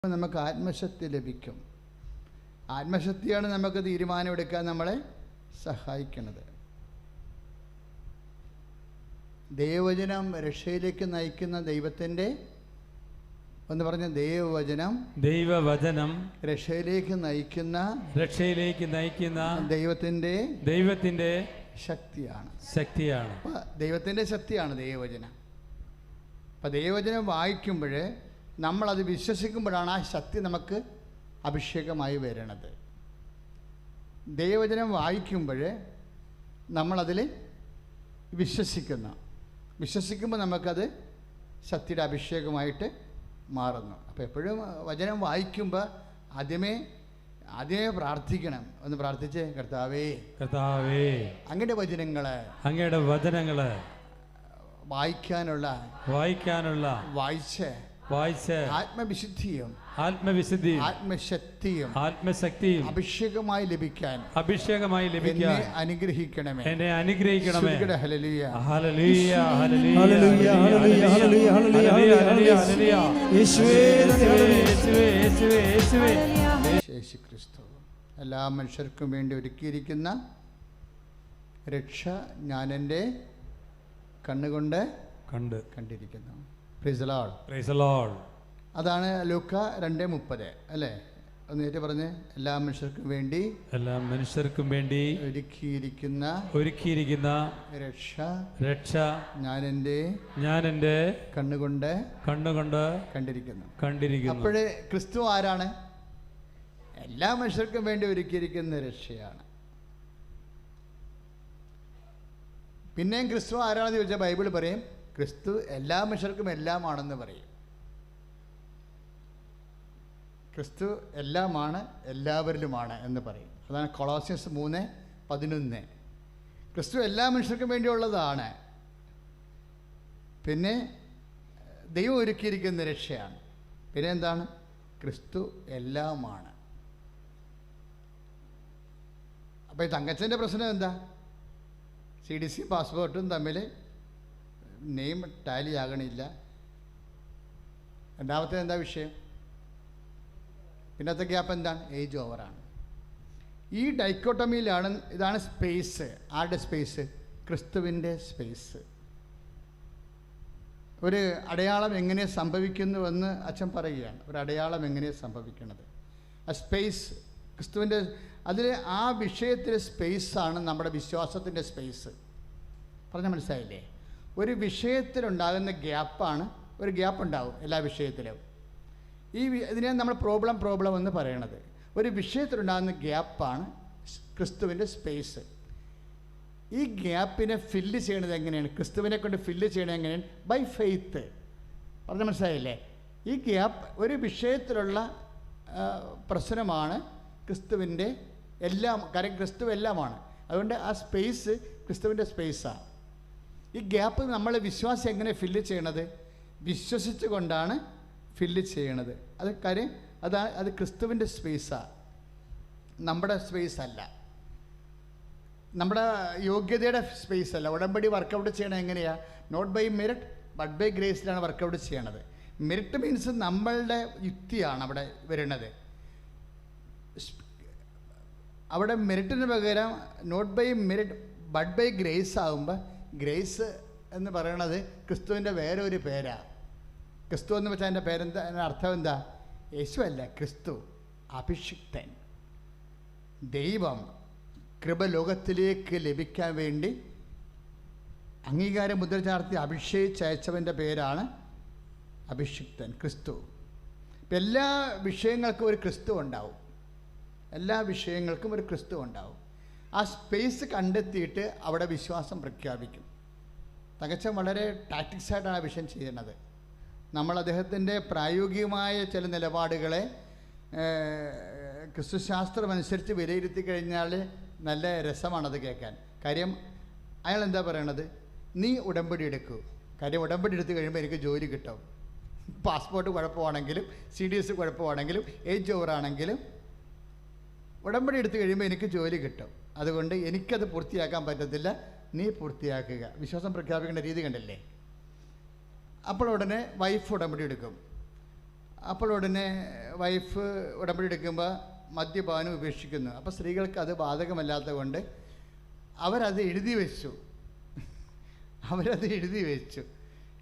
നമുക്ക് ആത്മശക്തി ലഭിക്കും. ആത്മശക്തിയാണ് നമുക്ക് തീരുമാനമെടുക്കാൻ നമ്മളെ സഹായിക്കുന്നത്. ദൈവവചനം രക്ഷയിലേക്ക് നയിക്കുന്ന ദൈവത്തിൻ്റെ എന്ന് പറഞ്ഞ ദൈവവചനം രക്ഷയിലേക്ക് നയിക്കുന്ന ദൈവത്തിൻ്റെ ശക്തിയാണ്. ദൈവത്തിൻ്റെ ശക്തിയാണ് ദൈവവചനം. അപ്പം ദൈവവചനം വായിക്കുമ്പോൾ നമ്മളത് വിശ്വസിക്കുമ്പോഴാണ് ആ ശക്തി നമുക്ക് അഭിഷേകമായി വരണത്. ദൈവവചനം വായിക്കുമ്പോൾ നമ്മളതിൽ വിശ്വസിക്കുമ്പോൾ നമുക്കത് ശക്തിയുടെ അഭിഷേകമായിട്ട് മാറുന്നു. അപ്പോൾ എപ്പോഴും വചനം വായിക്കുമ്പോൾ ആദ്യമേ പ്രാർത്ഥിക്കണം. ഒന്ന് പ്രാർത്ഥിച്ചേ, കർത്താവേ അങ്ങയുടെ വചനങ്ങൾ വായിക്കാനുള്ള വായിച്ച് ആത്മവിശുദ്ധിയും ആത്മശക്തിയും അഭിഷേകമായി ലഭിക്കാൻ അനുഗ്രഹിക്കണമേ. ഹല്ലേലൂയ ഹല്ലേലൂയ ഹല്ലേലൂയ യേശുക്രിസ്തു എല്ലാ മനുഷ്യർക്കും വേണ്ടി ഒരുക്കിയിരിക്കുന്ന രക്ഷ ഞാൻ എൻ്റെ കണ്ണുകൊണ്ട് കണ്ടിരിക്കുന്നു. Praise the Lord. അതാണ് ലൂക്ക 2:30 അല്ലേ? ഒന്ന് ഏറ്റു പറഞ്ഞ് എല്ലാ മനുഷ്യർക്കും വേണ്ടി ഒരുക്കിയിരിക്കുന്ന രക്ഷ ഞാൻ എൻ്റെ കണ്ണുകൊണ്ട് കണ്ടിരിക്കുന്നു. അപ്പോഴേ ക്രിസ്തു ആരാണ്? എല്ലാ മനുഷ്യർക്കും വേണ്ടി ഒരുക്കിയിരിക്കുന്ന രക്ഷയാണ്. പിന്നെയും ക്രിസ്തു ആരാണെന്ന് ചോദിച്ചാൽ ബൈബിൾ പറയും ക്രിസ്തു എല്ലാ മനുഷ്യർക്കും എല്ലാമാണെന്ന് പറയും. ക്രിസ്തു എല്ലാമാണ്, എല്ലാവരിലുമാണ് എന്ന് പറയും. അതാണ് കൊളോസ്യൻസ് 3:11. ക്രിസ്തു എല്ലാ മനുഷ്യർക്കും വേണ്ടിയുള്ളതാണ്. പിന്നെ ദൈവം ഒരുക്കിയിരിക്കുന്ന രക്ഷയാണ്. പിന്നെ എന്താണ്? ക്രിസ്തു എല്ലാമാണ്. അപ്പോൾ ഈ തങ്കച്ചൻ്റെ പ്രശ്നം എന്താ? CDC പാസ്പോർട്ടും തമ്മിൽ നെയിം ടാലി ആകണില്ല. രണ്ടാമത്തെ എന്താ വിഷയം? പിന്നത്തെ ഗ്യാപ്പ് എന്താണ്? ഏജ് ഓവറാണ്. ഈ ഡൈക്കോട്ടമിയിലാണ്. ഇതാണ് സ്പേസ്. ആരുടെ സ്പേസ്? ക്രിസ്തുവിൻ്റെ സ്പേസ്. ഒരു അടയാളം എങ്ങനെ സംഭവിക്കുന്നുവെന്ന് അച്ഛൻ പറയുകയാണ്. ഒരു അടയാളം എങ്ങനെ സംഭവിക്കുന്നത്? ആ സ്പേസ് ക്രിസ്തുവിൻ്റെ അതിൽ ആ വിഷയത്തിലെ സ്പേസാണ് നമ്മുടെ വിശ്വാസത്തിൻ്റെ സ്പേസ്. പറഞ്ഞാൽ മനസ്സിലായില്ലേ? ഒരു വിഷയത്തിലുണ്ടാകുന്ന ഗ്യാപ്പാണ്. ഒരു ഗ്യാപ്പ് ഉണ്ടാവും എല്ലാ വിഷയത്തിലും. ഇതിനെ നമ്മൾ പ്രോബ്ലം എന്ന് പറയണത്. ഒരു വിഷയത്തിലുണ്ടാകുന്ന ഗ്യാപ്പാണ് ക്രിസ്തുവിൻ്റെ സ്പേസ്. ഈ ഗ്യാപ്പിനെ ഫില്ല് ചെയ്യണത് എങ്ങനെയാണ്? ക്രിസ്തുവിനെ കൊണ്ട് ഫില്ല് ചെയ്യണത് എങ്ങനെയാണ്? By faith. പറഞ്ഞാൽ മനസ്സിലായില്ലേ? ഈ ഗ്യാപ്പ് ഒരു വിഷയത്തിലുള്ള പ്രശ്നമാണ് ക്രിസ്തുവിൻ്റെ എല്ലാം. കാര്യം ക്രിസ്തു എല്ലാമാണ്. അതുകൊണ്ട് ആ സ്പേസ് ക്രിസ്തുവിൻ്റെ സ്പേസാണ്. ഈ ഗ്യാപ്പ് നമ്മൾ വിശ്വാസം എങ്ങനെ ഫില്ല് ചെയ്യണത്? വിശ്വസിച്ച് കൊണ്ടാണ് ഫില്ല് ചെയ്യണത്. അത് കാര്യം അത് ക്രിസ്തുവിൻ്റെ സ്പേസാണ്, നമ്മുടെ സ്പേസ് അല്ല, നമ്മുടെ യോഗ്യതയുടെ സ്പേസ് അല്ല. ഉടമ്പടി വർക്കൗട്ട് ചെയ്യണത് എങ്ങനെയാണ്? Not by merit but by ഗ്രേസിലാണ് വർക്കൗട്ട് ചെയ്യണത്. മെറിറ്റ് മീൻസ് നമ്മളുടെ യുക്തിയാണ് അവിടെ വരുന്നത്. അവിടെ മെറിറ്റിന് പകരം not by merit but by grace ആകുമ്പോൾ, ഗ്രേസ് എന്ന് പറയണത് ക്രിസ്തുവിൻ്റെ വേറെ ഒരു പേരാണ്. ക്രിസ്തു എന്ന് വെച്ചാൽ അതിൻ്റെ പേരെന്താ? അതിൻ്റെ അർത്ഥം എന്താ? യേശു അല്ല, ക്രിസ്തു അഭിഷിക്തൻ. ദൈവം കൃപ ലോകത്തിലേക്ക് ലഭിക്കാൻ വേണ്ടി അംഗീകാരം മുദ്ര ചാർത്തി അഭിഷേകിച്ചയച്ചവൻ്റെ പേരാണ് അഭിഷിക്തൻ, ക്രിസ്തു. ഇപ്പം എല്ലാ വിഷയങ്ങൾക്കും ഒരു ക്രിസ്തു ഉണ്ടാവും. എല്ലാ വിഷയങ്ങൾക്കും ഒരു ക്രിസ്തു ഉണ്ടാവും. ആ സ്പേസ് കണ്ടെത്തിയിട്ട് അവിടെ വിശ്വാസം പ്രഖ്യാപിക്കും. തകച്ചൻ വളരെ ടാക്ടിക്സായിട്ടാണ് ആ വിഷയം ചെയ്യുന്നത്. നമ്മൾ അദ്ദേഹത്തിൻ്റെ പ്രായോഗികമായ ചില നിലപാടുകളെ ക്രിസ്തുശാസ്ത്രമനുസരിച്ച് വിലയിരുത്തി കഴിഞ്ഞാൽ നല്ല രസമാണത് കേൾക്കാൻ. കാര്യം അയാൾ എന്താ പറയണത്? നീ ഉടമ്പടി എടുക്കൂ. കാര്യം ഉടമ്പടി എടുത്ത് കഴിയുമ്പോൾ എനിക്ക് ജോലി കിട്ടും. പാസ്പോർട്ട് കുഴപ്പമാണെങ്കിലും CDS കുഴപ്പമാണെങ്കിലും ഏജ് ഓവറാണെങ്കിലും ഉടമ്പടി എടുത്ത് കഴിയുമ്പോൾ എനിക്ക് ജോലി കിട്ടും. അതുകൊണ്ട് എനിക്കത് പൂർത്തിയാക്കാൻ പറ്റത്തില്ല, നീ പൂർത്തിയാക്കുക. വിശ്വാസം പ്രഖ്യാപിക്കേണ്ട രീതി കണ്ടില്ലേ? അപ്പോൾ ഉടനെ വൈഫ് ഉടമ്പടി എടുക്കും. അപ്പോൾ ഉടനെ വൈഫ് ഉടമ്പടി എടുക്കുമ്പോൾ മദ്യപാനം ഉപേക്ഷിക്കുന്നു. അപ്പോൾ സ്ത്രീകൾക്ക് അത് ബാധകമല്ലാത്തത് കൊണ്ട് അവരത് എഴുതി വെച്ചു.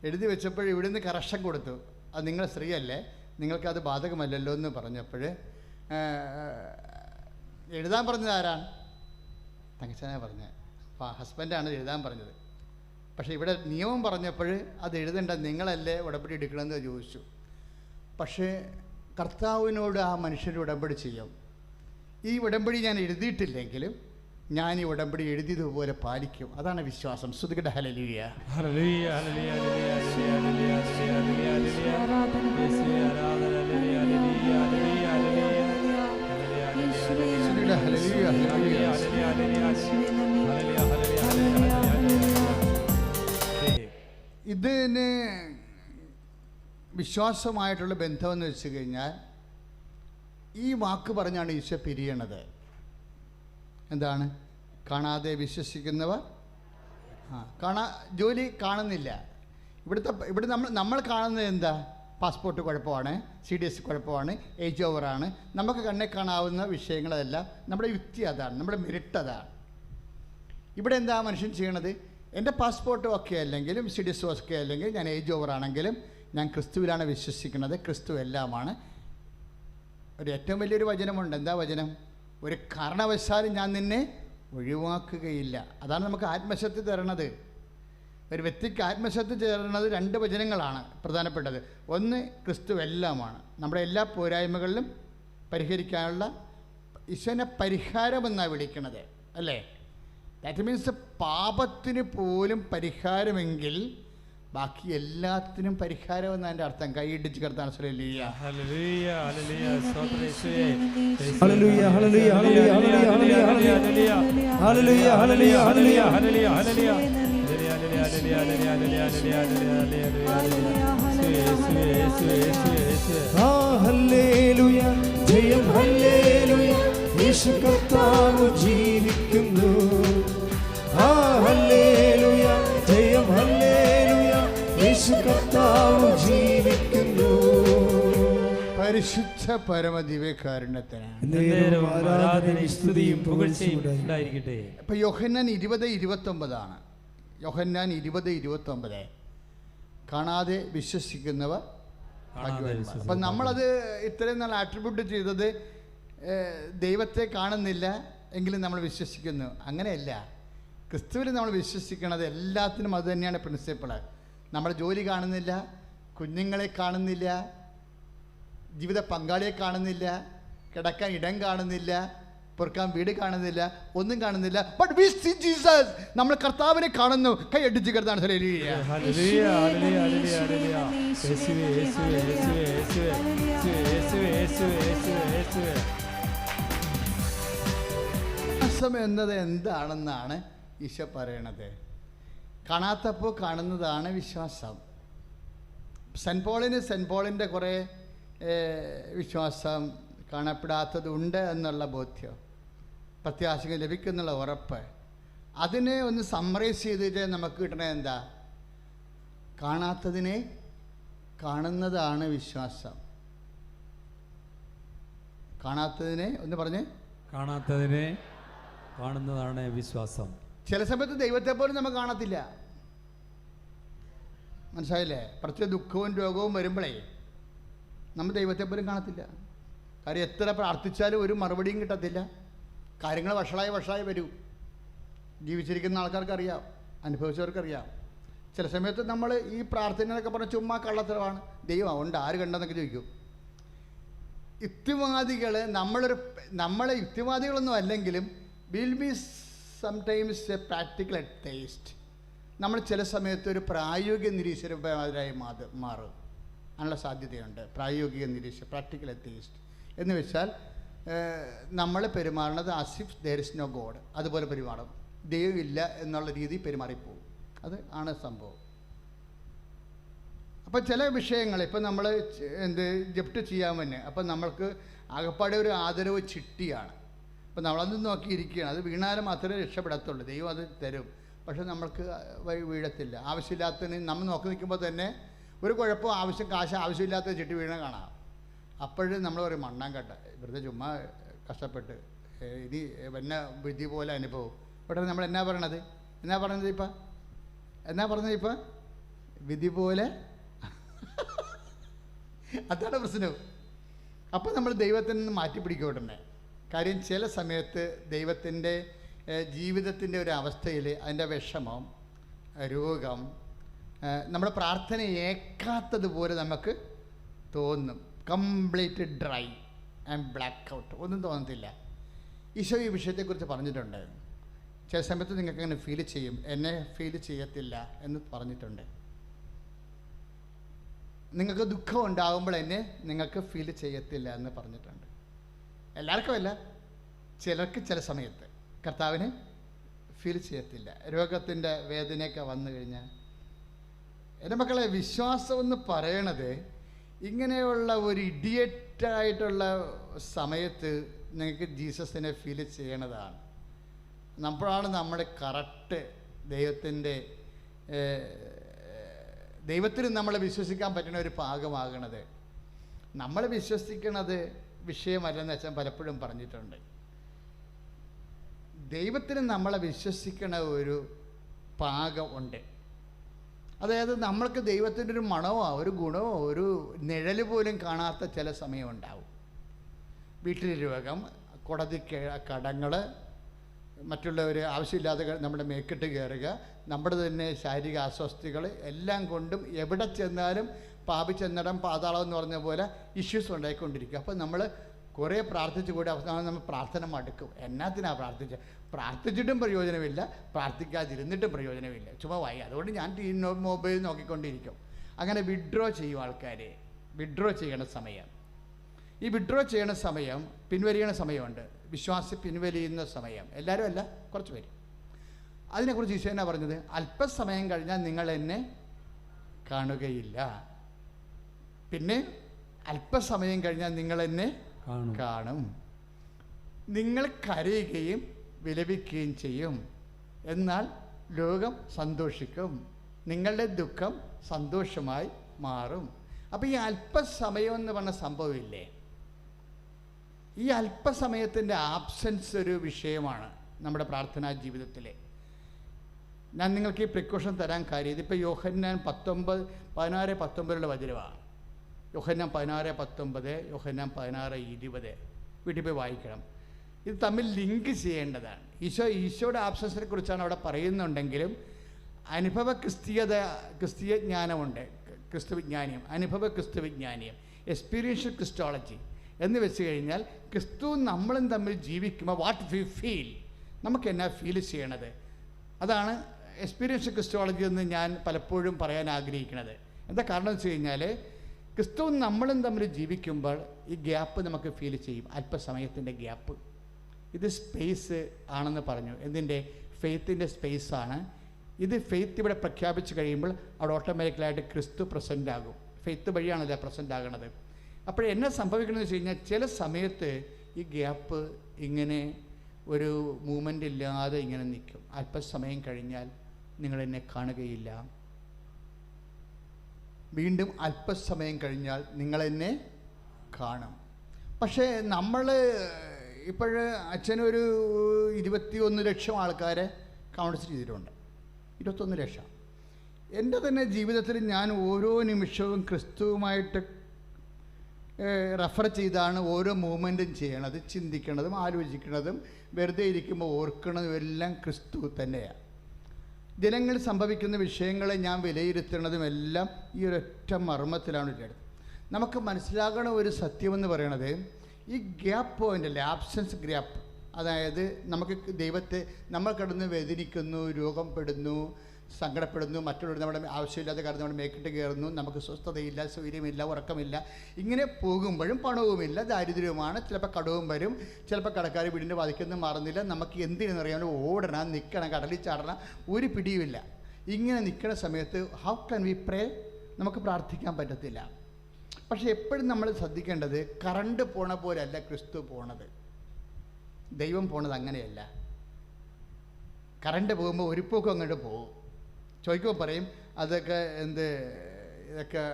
എഴുതി വെച്ചപ്പോൾ ഇവിടുന്ന് കറക്ഷൻ കൊടുത്തു. അത് നിങ്ങൾ സ്ത്രീയല്ലേ, നിങ്ങൾക്കത് ബാധകമല്ലല്ലോ എന്ന് പറഞ്ഞപ്പോൾ എഴുതാൻ പറഞ്ഞത് ആരാണ്? തങ്കച്ചനാണ് പറഞ്ഞത്. അപ്പോൾ ഹസ്ബൻഡാണ് എഴുതാൻ പറഞ്ഞത്. പക്ഷേ ഇവിടെ നിയമം പറഞ്ഞപ്പോൾ അത് എഴുതേണ്ട നിങ്ങളല്ലേ ഉടമ്പടി എടുക്കണമെന്ന് ചോദിച്ചു. പക്ഷേ കർത്താവിനോട് ആ മനുഷ്യൻ്റെ ഉടമ്പടി ചെയ്യും. ഈ ഉടമ്പടി ഞാൻ എഴുതിയിട്ടില്ലെങ്കിലും ഞാൻ ഈ ഉടമ്പടി എഴുതിയതുപോലെ പാലിക്കും. അതാണ് വിശ്വാസം. സ്തുതിക്കട്ടെ. ഹല്ലേലൂയ, ഹല്ലേലൂയ, ഹല്ലേലൂയ, ഹല്ലേലൂയ, ഇതിന് വിശ്വാസമായിട്ടുള്ള ബന്ധമെന്ന് വെച്ച് കഴിഞ്ഞാൽ ഈ വാക്ക് പറഞ്ഞാണ് ഈശോ പിരിയണത്. എന്താണ്? കാണാതെ വിശ്വസിക്കുന്നവർ ജോലി കാണുന്നില്ല. ഇവിടെ നമ്മൾ കാണുന്നത് എന്താ? പാസ്പോർട്ട് കുഴപ്പമാണ്, CDS കുഴപ്പമാണ്, ഏജ് ഓവറാണ്. നമുക്ക് കണ്ണെ കാണാവുന്ന വിഷയങ്ങളെല്ലാം നമ്മുടെ യുക്തി അതാണ്, നമ്മുടെ മെറിറ്റ് അതാണ്. ഇവിടെ എന്താ മനുഷ്യൻ ചെയ്യണത്? എൻ്റെ പാസ്പോർട്ട് ഒക്കെ അല്ലെങ്കിലും CDS ഒക്കെ അല്ലെങ്കിൽ ഞാൻ ഏജ് ഓവറാണെങ്കിലും ഞാൻ ക്രിസ്തുവിലാണ് വിശ്വസിക്കുന്നത്, ക്രിസ്തു എല്ലാമാണ്. ഒരു ഏറ്റവും വലിയൊരു വചനമുണ്ട്. എന്താ വചനം? ഒരു കാരണവശാലും ഞാൻ നിന്നെ ഒഴിവാക്കുകയില്ല. അതാണ് നമുക്ക് ആത്മശക്തി തരണത്. ഒരു വ്യക്തിക്ക് ആത്മശക്തി തരുന്നത് 2 വചനങ്ങളാണ് പ്രധാനപ്പെട്ടത്. ഒന്ന്, ക്രിസ്തു എല്ലാമാണ്. നമ്മുടെ എല്ലാ പോരായ്മകളിലും പരിഹരിക്കാനുള്ള ഈശോനെ പരിഹാരമെന്നാണ് വിളിക്കുന്നത്, അല്ലേ? ദാറ്റ് മീൻസ് പാപത്തിന് പോലും പരിഹാരമെങ്കിൽ ബാക്കി എല്ലാത്തിനും പരിഹാരമെന്ന് അതിൻ്റെ അർത്ഥം. കൈയിടിച്ച് കർത്താൻ ജീവിക്കുന്നു. ജീവിക്കുന്നു. പരിശുദ്ധ പരമദിവ്യകാരുണ്യത്തിന് ഇപ്പൊ യോഹന്നാൻ 20:29 യോഹന്നാൻ 20:29 കാണാതെ വിശ്വസിക്കുന്നവർ ഭാഗ്യവാന്മാർ. അപ്പം നമ്മളത് ഇത്രയും നാൾ ആട്രിബ്യൂട്ട് ചെയ്തത് ദൈവത്തെ കാണുന്നില്ല എങ്കിലും നമ്മൾ വിശ്വസിക്കുന്നു. അങ്ങനെയല്ല. ക്രിസ്തുവിൽ നമ്മൾ വിശ്വസിക്കുന്നത് എല്ലാത്തിനും അത് തന്നെയാണ് പ്രിൻസിപ്പിള്. നമ്മുടെ ജോലി കാണുന്നില്ല, കുഞ്ഞുങ്ങളെ കാണുന്നില്ല, ജീവിത പങ്കാളിയെ കാണുന്നില്ല, കിടക്കാൻ ഇടം കാണുന്നില്ല, പൊറുക്കാൻ വീട് കാണുന്നില്ല, ഒന്നും കാണുന്നില്ല. But we see Jesus. നമ്മൾ കർത്താവിനെ കാണുന്നു. കൈ അടിച്ച് കർത്താവ് എന്നത് എന്താണെന്നാണ് ഈശോ പറയണത്. കാണാത്തപ്പോൾ കാണുന്നതാണ് വിശ്വാസം. സെൻറ്റ് പോളിൻ്റെ കുറേ വിശ്വാസം കാണപ്പെടാത്തതുണ്ട് എന്നുള്ള ബോധ്യം, പ്രത്യാശകൾ ലഭിക്കുന്നുള്ള ഉറപ്പ്, അതിനെ ഒന്ന് സമ്മറൈസ് ചെയ്തിട്ട് നമുക്ക് കിട്ടണത് എന്താ? കാണാത്തതിനെ കാണുന്നതാണ് വിശ്വാസം. കാണാത്തതിനെ ഒന്ന് പറഞ്ഞ്, കാണാത്തതിനെ കാണുന്നതാണ് വിശ്വാസം. ചില സമയത്ത് ദൈവത്തെ പോലും നമുക്ക് കാണത്തില്ല. മനസ്സിലായില്ലേ? പ്രത്യേക ദുഃഖവും രോഗവും വരുമ്പോഴേ നമ്മൾ ദൈവത്തെ പോലും കാണത്തില്ല. കാര്യം എത്ര പ്രാർത്ഥിച്ചാലും ഒരു മറുപടിയും കിട്ടത്തില്ല. കാര്യങ്ങൾ വഷളായി വരൂ. ജീവിച്ചിരിക്കുന്ന ആൾക്കാർക്കറിയാം, അനുഭവിച്ചവർക്കറിയാം. ചില സമയത്ത് നമ്മൾ ഈ പ്രാർത്ഥനയൊക്കെ പറഞ്ഞ ചുമ്മാ കള്ളത്തരമാണ്, ദൈവം ഉണ്ട് ആര് കണ്ടെന്നൊക്കെ ചോദിക്കും. യുക്തിവാദികൾ നമ്മളെ യുക്തിവാദികളൊന്നും അല്ലെങ്കിലും will be sometimes A practical atheist. നമ്മൾ ചില സമയത്ത് ഒരു പ്രായോഗിക നിരീശ്വരവാദിയായി മാറും. അതിനുള്ള സാധ്യതയുണ്ട്. പ്രായോഗിക പ്രാക്ടിക്കൽ അത്തീസ്റ്റ് എന്ന് വെച്ചാൽ നമ്മൾ പെരുമാറുന്നത് as if there is no God, അതുപോലെ പെരുമാറും. ദൈവമില്ല എന്നുള്ള രീതി പെരുമാറിപ്പോവും. അത് ആണ് സംഭവം. അപ്പം ചില വിഷയങ്ങൾ ഇപ്പം നമ്മൾ ജപ്റ്റ് ചെയ്യാൻ തന്നെ, അപ്പം നമ്മൾക്ക് ആകപ്പാടെ ഒരു ആദരവ് ചിട്ടിയാണ്. അപ്പം നമ്മളത് നോക്കിയിരിക്കുകയാണ്. അത് വീണാലും മാത്രമേ രക്ഷപ്പെടത്തുള്ളൂ. ദൈവം അത് തരും, പക്ഷെ നമ്മൾക്ക് വീഴത്തില്ല. ആവശ്യമില്ലാത്തതിന് നമ്മൾ നോക്കി നിൽക്കുമ്പോൾ തന്നെ ഒരു കുഴപ്പം കാശ് ആവശ്യമില്ലാത്ത ചിട്ടി വീണ കാണാം. അപ്പോഴും നമ്മൾ പറയും മണ്ണാങ്കട്ട വെറുതെ ചുമ്മാ കഷ്ടപ്പെട്ട് ഇനി വന്ന വിധി പോലെ അനുഭവം. ഇവിടെ നമ്മൾ എന്നാ പറയണത് ഇപ്പം വിധി പോലെ. അതാണ് പ്രശ്നം. അപ്പോൾ നമ്മൾ ദൈവത്തിൽ നിന്ന് മാറ്റിപ്പിടിക്കോട്ടെ. കാര്യം ചില സമയത്ത് ദൈവത്തിൻ്റെ ജീവിതത്തിൻ്റെ ഒരു അവസ്ഥയിൽ അതിൻ്റെ വിഷമം, രോഗം, നമ്മുടെ പ്രാർത്ഥന ഏക്കാത്തതുപോലെ നമുക്ക് തോന്നും. Complete dry and black out, ഒന്നും തോന്നത്തില്ല. ഈശോ ഈ വിഷയത്തെക്കുറിച്ച് പറഞ്ഞിട്ടുണ്ട്. ചില സമയത്ത് നിങ്ങൾക്ക് അങ്ങനെ ഫീൽ ചെയ്യും, എന്നെ ഫീൽ ചെയ്യത്തില്ല എന്ന് പറഞ്ഞിട്ടുണ്ട്. നിങ്ങൾക്ക് ദുഃഖം ഉണ്ടാകുമ്പോൾ എന്നെ നിങ്ങൾക്ക് ഫീൽ ചെയ്യത്തില്ല എന്ന് പറഞ്ഞിട്ടുണ്ട്. എല്ലാവർക്കും അല്ല, ചിലർക്ക് ചില സമയത്ത് കർത്താവിനെ ഫീൽ ചെയ്യത്തില്ല. രോഗത്തിൻ്റെ വേദനയൊക്കെ വന്നു കഴിഞ്ഞാൽ. എൻ്റെ മക്കളെ, വിശ്വാസം എന്ന് പറയണത് ഇങ്ങനെയുള്ള ഒരു ഇഡിയറ്റായിട്ടുള്ള സമയത്ത് നിങ്ങൾക്ക് ജീസസിനെ ഫീൽ ചെയ്യണതാണ്. നമ്മളാണ് നമ്മുടെ കറക്റ്റ് ദൈവത്തിൽ നമ്മൾ വിശ്വസിക്കാൻ പറ്റുന്ന ഒരു പാകമാകണത്. നമ്മൾ വിശ്വസിക്കണത് വിഷയമല്ലെന്ന് അച്ഛൻ പലപ്പോഴും പറഞ്ഞിട്ടുണ്ട്. ദൈവത്തിന് നമ്മളെ വിശ്വസിക്കണ ഒരു പാകം ഉണ്ട്. അതായത് നമ്മൾക്ക് ദൈവത്തിൻ്റെ ഒരു മണമോ ഒരു ഗുണമോ ഒരു നിഴൽ പോലും കാണാത്ത ചില സമയമുണ്ടാവും. വീട്ടിൽ രോഗം, കോടതി കടങ്ങൾ, മറ്റുള്ളവർ ആവശ്യമില്ലാതെ നമ്മുടെ മേക്കിട്ട് കയറുക, നമ്മുടെ തന്നെ ശാരീരിക അസ്വസ്ഥതകൾ, എല്ലാം കൊണ്ടും എവിടെ ചെന്നാലും പാപിച്ചെന്നിടം പാതാളം എന്ന് പറഞ്ഞ പോലെ ഇഷ്യൂസ് ഉണ്ടായിക്കൊണ്ടിരിക്കുക. അപ്പോൾ നമ്മൾ കുറേ പ്രാർത്ഥിച്ചു കൂടി അവസാനം നമ്മൾ പ്രാർത്ഥന മടുക്കും. എന്നാത്തിനാണ് പ്രാർത്ഥിച്ചിട്ടും പ്രയോജനമില്ല, പ്രാർത്ഥിക്കാതിരുന്നിട്ടും പ്രയോജനമില്ല, ചുമ്മാ വായി. അതുകൊണ്ട് ഞാൻ മൊബൈൽ നോക്കിക്കൊണ്ടിരിക്കും. അങ്ങനെ വിഡ്രോ ചെയ്യും ആൾക്കാർ. വിഡ്രോ ചെയ്യണ സമയം, ഈ വിഡ്രോ ചെയ്യണ സമയം, പിൻവലിയണ സമയമുണ്ട്. വിശ്വാസി പിൻവലിയുന്ന സമയം. എല്ലാവരും അല്ല, കുറച്ച് പേര്. അതിനെക്കുറിച്ച് ഈശോ എന്നാ പറഞ്ഞത്? അല്പസമയം കഴിഞ്ഞാൽ നിങ്ങൾ എന്നെ കാണുകയില്ല, പിന്നെ അല്പസമയം കഴിഞ്ഞാൽ നിങ്ങൾ എന്നെ കാണും. നിങ്ങൾ കരയുകയും വിലപിക്കുകയും ചെയ്യും, എന്നാൽ ലോകം സന്തോഷിക്കും. നിങ്ങളുടെ ദുഃഖം സന്തോഷമായി മാറും. അപ്പോൾ ഈ അല്പസമയം എന്ന് പറഞ്ഞ സംഭവമില്ലേ, ഈ അല്പസമയത്തിൻ്റെ ആബ്സെൻസ് ഒരു വിഷയമാണ് നമ്മുടെ പ്രാർത്ഥനാ ജീവിതത്തിൽ. ഞാൻ നിങ്ങൾക്ക് ഈ പ്രിക്കോഷൻ തരാൻ കാര്യം, ഇതിപ്പോൾ യോഹന്നാൻ 16:19 വചനമാണ്. യോഹന്നാൻ 16:19, യോഹന്നാൻ 16:20 വീട്ടിൽ പോയി വായിക്കണം. ഇത് തമ്മിൽ ലിങ്ക് ചെയ്യേണ്ടതാണ്. ഈശോയുടെ ആബ്സൻസിനെ കുറിച്ചാണ് അവിടെ പറയുന്നുണ്ടെങ്കിലും അനുഭവ ക്രിസ്തീയ ജ്ഞാനമുണ്ട്, ക്രിസ്തുവിജ്ഞാനിയം, അനുഭവ ക്രിസ്തുവിജ്ഞാനിയം, എക്സ്പീരിയൻഷ്യൽ ക്രിസ്റ്റോളജി എന്ന് വെച്ച് കഴിഞ്ഞാൽ ക്രിസ്തു നമ്മളും തമ്മിൽ ജീവിക്കുമ്പോൾ വാട്ട് വി ഫീൽ, നമുക്ക് എന്നാ ഫീൽ ചെയ്യണത്, അതാണ് എക്സ്പീരിയൻഷ്യൽ ക്രിസ്റ്റോളജി എന്ന് ഞാൻ പലപ്പോഴും പറയാൻ ആഗ്രഹിക്കുന്നത്. എന്താ കാരണം വെച്ച് കഴിഞ്ഞാൽ ക്രിസ്തുവും നമ്മളും തമ്മിൽ ജീവിക്കുമ്പോൾ ഈ ഗ്യാപ്പ് നമുക്ക് ഫീൽ ചെയ്യും, അല്പസമയത്തിൻ്റെ ഗ്യാപ്പ്. ഇത് സ്പേസ് ആണെന്ന് പറഞ്ഞു. എന്തിൻ്റെ? ഫെയ്ത്തിൻ്റെ സ്പേസാണ് ഇത്. ഫെയ്ത്ത് ഇവിടെ പ്രഖ്യാപിച്ച് കഴിയുമ്പോൾ അവിടെ ഓട്ടോമാറ്റിക്കലായിട്ട് ക്രിസ്തു പ്രസൻ്റ് ആകും. ഫെയ്ത്ത് വഴിയാണല്ലോ പ്രസൻ്റ് ആകണത്. അപ്പോൾ എന്നെ സംഭവിക്കണമെന്ന് വെച്ച് കഴിഞ്ഞാൽ ചില സമയത്ത് ഈ ഗ്യാപ്പ് ഇങ്ങനെ ഒരു മൂവ്മെൻ്റ് ഇല്ലാതെ ഇങ്ങനെ നിൽക്കും. അല്പസമയം കഴിഞ്ഞാൽ നിങ്ങളെന്നെ കാണുകയില്ല, വീണ്ടും അല്പസമയം കഴിഞ്ഞാൽ നിങ്ങളെന്നെ കാണും. പക്ഷേ നമ്മൾ ഇപ്പോഴ് അച്ഛനൊരു 21 ലക്ഷം ആൾക്കാരെ കൗൺസിൽ ചെയ്തിട്ടുണ്ട്. 21 ലക്ഷം. എൻ്റെ തന്നെ ജീവിതത്തിൽ ഞാൻ ഓരോ നിമിഷവും ക്രിസ്തുവുമായിട്ട് റെഫർ ചെയ്താണ് ഓരോ മൂവ്മെൻറ്റും ചെയ്യണത്, ചിന്തിക്കണതും ആലോചിക്കണതും വെറുതെ ഇരിക്കുമ്പോൾ ഓർക്കണതും എല്ലാം ക്രിസ്തു തന്നെയാണ്. ദിനങ്ങൾ സംഭവിക്കുന്ന വിഷയങ്ങളെ ഞാൻ വിലയിരുത്തുന്നതും എല്ലാം ഈ ഒരൊറ്റ മർമ്മത്തിലാണ് ഉള്ളത്. നമുക്ക് മനസ്സിലാകണ ഒരു സത്യമെന്ന് പറയണത് ഈ ഗ്യാപ്പ് പോയിൻ്റല്ലേ, ആബ്സെൻസ് ഗ്യാപ്പ്. അതായത് നമുക്ക് ദൈവത്തെ നമ്മൾ കിടന്ന് വേദനിക്കുന്നു, രോഗപ്പെടുന്നു, സങ്കടപ്പെടുന്നു, മറ്റുള്ളവർ നമ്മുടെ ആവശ്യമില്ലാത്ത കാര്യം നമ്മുടെ മേക്കിട്ട് കയറുന്നു, നമുക്ക് സ്വസ്ഥതയില്ല, സ്വൈര്യമില്ല, ഉറക്കമില്ല, ഇങ്ങനെ പോകുമ്പോഴും പണവുമില്ല, ദാരിദ്ര്യവുമാണ്, ചിലപ്പോൾ കടവും വരും, ചിലപ്പോൾ കടക്കാർ വീടിൻ്റെ വാതിക്കൊന്നും മാറുന്നില്ല, നമുക്ക് എന്തിനെന്നറിയാമോ ഓടണം, നിൽക്കണം, കടലിൽ ചാടണം, ഒരു പിടിയുമില്ല. ഇങ്ങനെ നിൽക്കുന്ന സമയത്ത് ഹൗ ക്യാൻ വി പ്രേ? നമുക്ക് പ്രാർത്ഥിക്കാൻ പറ്റത്തില്ല. പക്ഷേ എപ്പോഴും നമ്മൾ ശ്രദ്ധിക്കേണ്ടത് കറണ്ട് പോണ പോലെയല്ല ക്രിസ്തു പോണത്, ദൈവം പോണത് അങ്ങനെയല്ല. കറണ്ട് പോകുമ്പോൾ ഒരു പോക്കും അങ്ങോട്ട് പോകും. ചോദിക്കുമ്പോൾ പറയും അതൊക്കെ ഇതൊക്കെ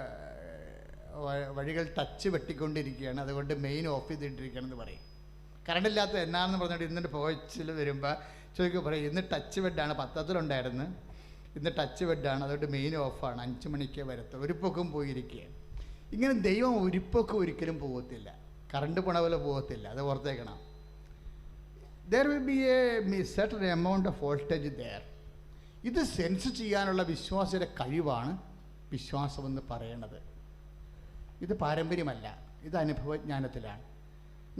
വഴികൾ ടച്ച് വെട്ടിക്കൊണ്ടിരിക്കുകയാണ്, അതുകൊണ്ട് മെയിൻ ഓഫ് ചെയ്തിട്ടിരിക്കുകയാണെന്ന് പറയും. കറണ്ടില്ലാത്ത എന്നാണെന്ന് പറഞ്ഞിട്ട് ഇന്നിട്ട് പോയിച്ചിൽ വരുമ്പോൾ ചോദിക്കുക പറയും, ഇന്ന് ടച്ച് ബെഡാണ്, പത്രത്തിലുണ്ടായിരുന്നു, ഇന്ന് ടച്ച് ബെഡാണ്, അതുകൊണ്ട് മെയിൻ ഓഫാണ്, 5 മണിക്ക് വരത്തുള്ളൂ, ഒരു പൊക്കും പോയിരിക്കുകയാണ്. ഇങ്ങനെ ദൈവം ഒരിപ്പൊക്കെ ഒരിക്കലും പോകത്തില്ല, കറണ്ട് പോണ പോലെ പോകത്തില്ല, അത് ഓർത്തേക്കണം. There will be a certain amount of voltage there. ഇത് സെൻസ് ചെയ്യാനുള്ള വിശ്വാസയുടെ കഴിവാണ് വിശ്വാസമെന്ന് പറയണത്. ഇത് പാരമ്പര്യമല്ല, ഇത് അനുഭവജ്ഞാനത്തിലാണ്.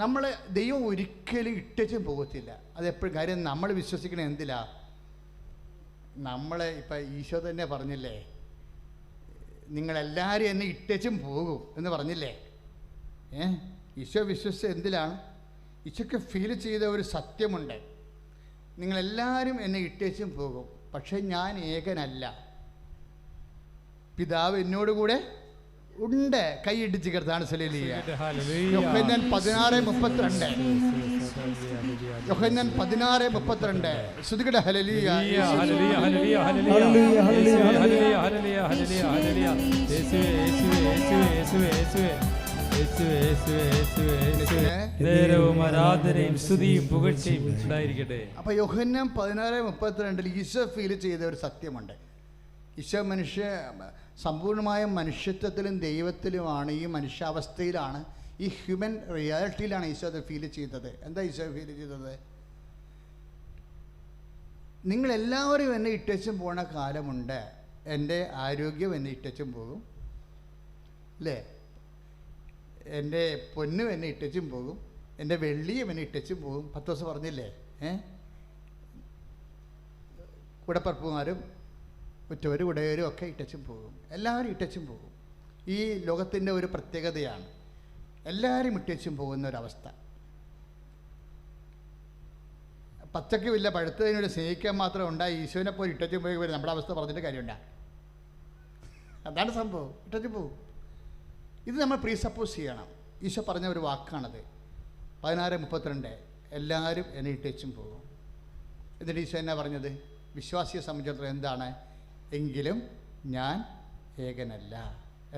നമ്മൾ ദൈവം ഒരിക്കലും ഇട്ടച്ചും പോകത്തില്ല. അതെപ്പോഴും കാര്യം നമ്മൾ വിശ്വസിക്കണ എന്തിലാ? നമ്മൾ ഇപ്പം ഈശോ തന്നെ പറഞ്ഞില്ലേ, നിങ്ങളെല്ലാവരും എന്നെ ഇട്ടച്ചും പോകും എന്ന് പറഞ്ഞില്ലേ. ഈശോ വിശ്വസിച്ച എന്തിലാണ്? ഈശോയ്ക്ക് ഫീൽ ചെയ്ത ഒരു സത്യമുണ്ട്, നിങ്ങളെല്ലാവരും എന്നെ ഇട്ടച്ചും പോകും, പക്ഷെ ഞാൻ ഏകനല്ല, പിതാവ് എന്നോടുകൂടെ ഉണ്ട്. കൈയിടിച്ച് കിടത്താണ് യോഹന്നാൻ 16:32. യോഹന്നാൻ 16:32. ശ്രുതികട ഹല്ലേലൂയ. അപ്പൊ യോഹന്നാൻ 16:32 ഈശോ ഫീൽ ചെയ്ത ഒരു സത്യമുണ്ട്. ഈശോ സമ്പൂർണമായ മനുഷ്യത്വത്തിലും ദൈവത്തിലുമാണ്, ഈ മനുഷ്യാവസ്ഥയിലാണ്, ഈ ഹ്യൂമൻ റിയാലിറ്റിയിലാണ് ഈശോ അത് ഫീൽ ചെയ്തത്. എന്താ ഈശോ ഫീൽ ചെയ്തത്? നിങ്ങളെല്ലാവരും എന്നെ ഇട്ടച്ചും പോണ കാലമുണ്ട്, എൻ്റെ ആരോഗ്യം എന്നെ ഇട്ടച്ചും പോകും അല്ലേ, എൻ്റെ പൊന്നും എന്നെ ഇട്ടച്ചും പോകും, എൻ്റെ വെള്ളിയും എന്നെ ഇട്ടച്ചും പോകും. 10 ദിവസം പറഞ്ഞില്ലേ, കൂടപ്പറപ്പുമാരും ഉറ്റവരും ഉടയവരും ഒക്കെ ഇട്ടച്ചും പോകും, എല്ലാവരും ഇട്ടച്ചും പോകും. ഈ ലോകത്തിൻ്റെ ഒരു പ്രത്യേകതയാണ്, എല്ലാവരും ഇട്ടച്ചും പോകുന്ന ഒരവസ്ഥ. പച്ചക്കുമില്ല പഴുത്തതിനോട് സ്നേഹിക്കാൻ മാത്രം ഉണ്ടായി ഈശോനെ പോലെ ഇട്ടച്ചും പോയി വരും. നമ്മുടെ അവസ്ഥ പറഞ്ഞിട്ട് കാര്യമുണ്ട, അതാണ് സംഭവം, ഇട്ടച്ചും പോകും. ഇത് നമ്മൾ പ്രീസപ്പോസ് ചെയ്യണം. ഈശോ പറഞ്ഞ ഒരു വാക്കാണത്. 16:32 എല്ലാവരും എന്നെ ഇട്ടച്ചും പോകും. എന്നിട്ട് ഈശോ എന്നാ പറഞ്ഞത്? വിശ്വാസിയെ സംബന്ധിച്ചിടത്തോളം എന്താണ്? എങ്കിലും ഞാൻ ഏകനല്ല.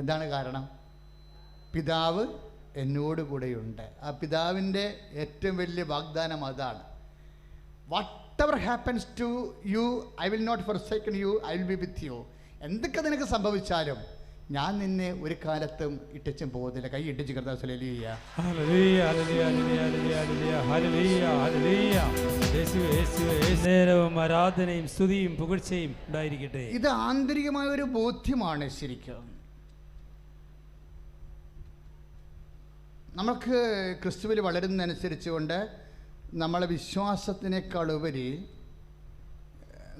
എന്താണ് കാരണം? പിതാവ് എന്നോട് കൂടെയുണ്ട്. ആ പിതാവിൻ്റെ ഏറ്റവും വലിയ വാഗ്ദാനം അതാണ്. Whatever happens to you, I will not forsaken you, I will be with you. എന്തൊക്കെ നിനക്ക് സംഭവിച്ചാലും ഞാൻ നിന്നെ ഒരു കാലത്തും ഇട്ടച്ചും പോകുന്നില്ല. കൈ ഇട്ടിച്ച് ആരാധനയും സ്തുതിയും പുകഴ്ചയും ഉണ്ടായിരിക്കട്ടെ. ഇത് ആന്തരികമായ ഒരു ബോധ്യമാണ്. ശരിക്കും നമുക്ക് ക്രിസ്തുവിൽ വളരുന്നതനുസരിച്ചുകൊണ്ട് നമ്മളെ വിശ്വാസത്തിനേക്കാളുപരി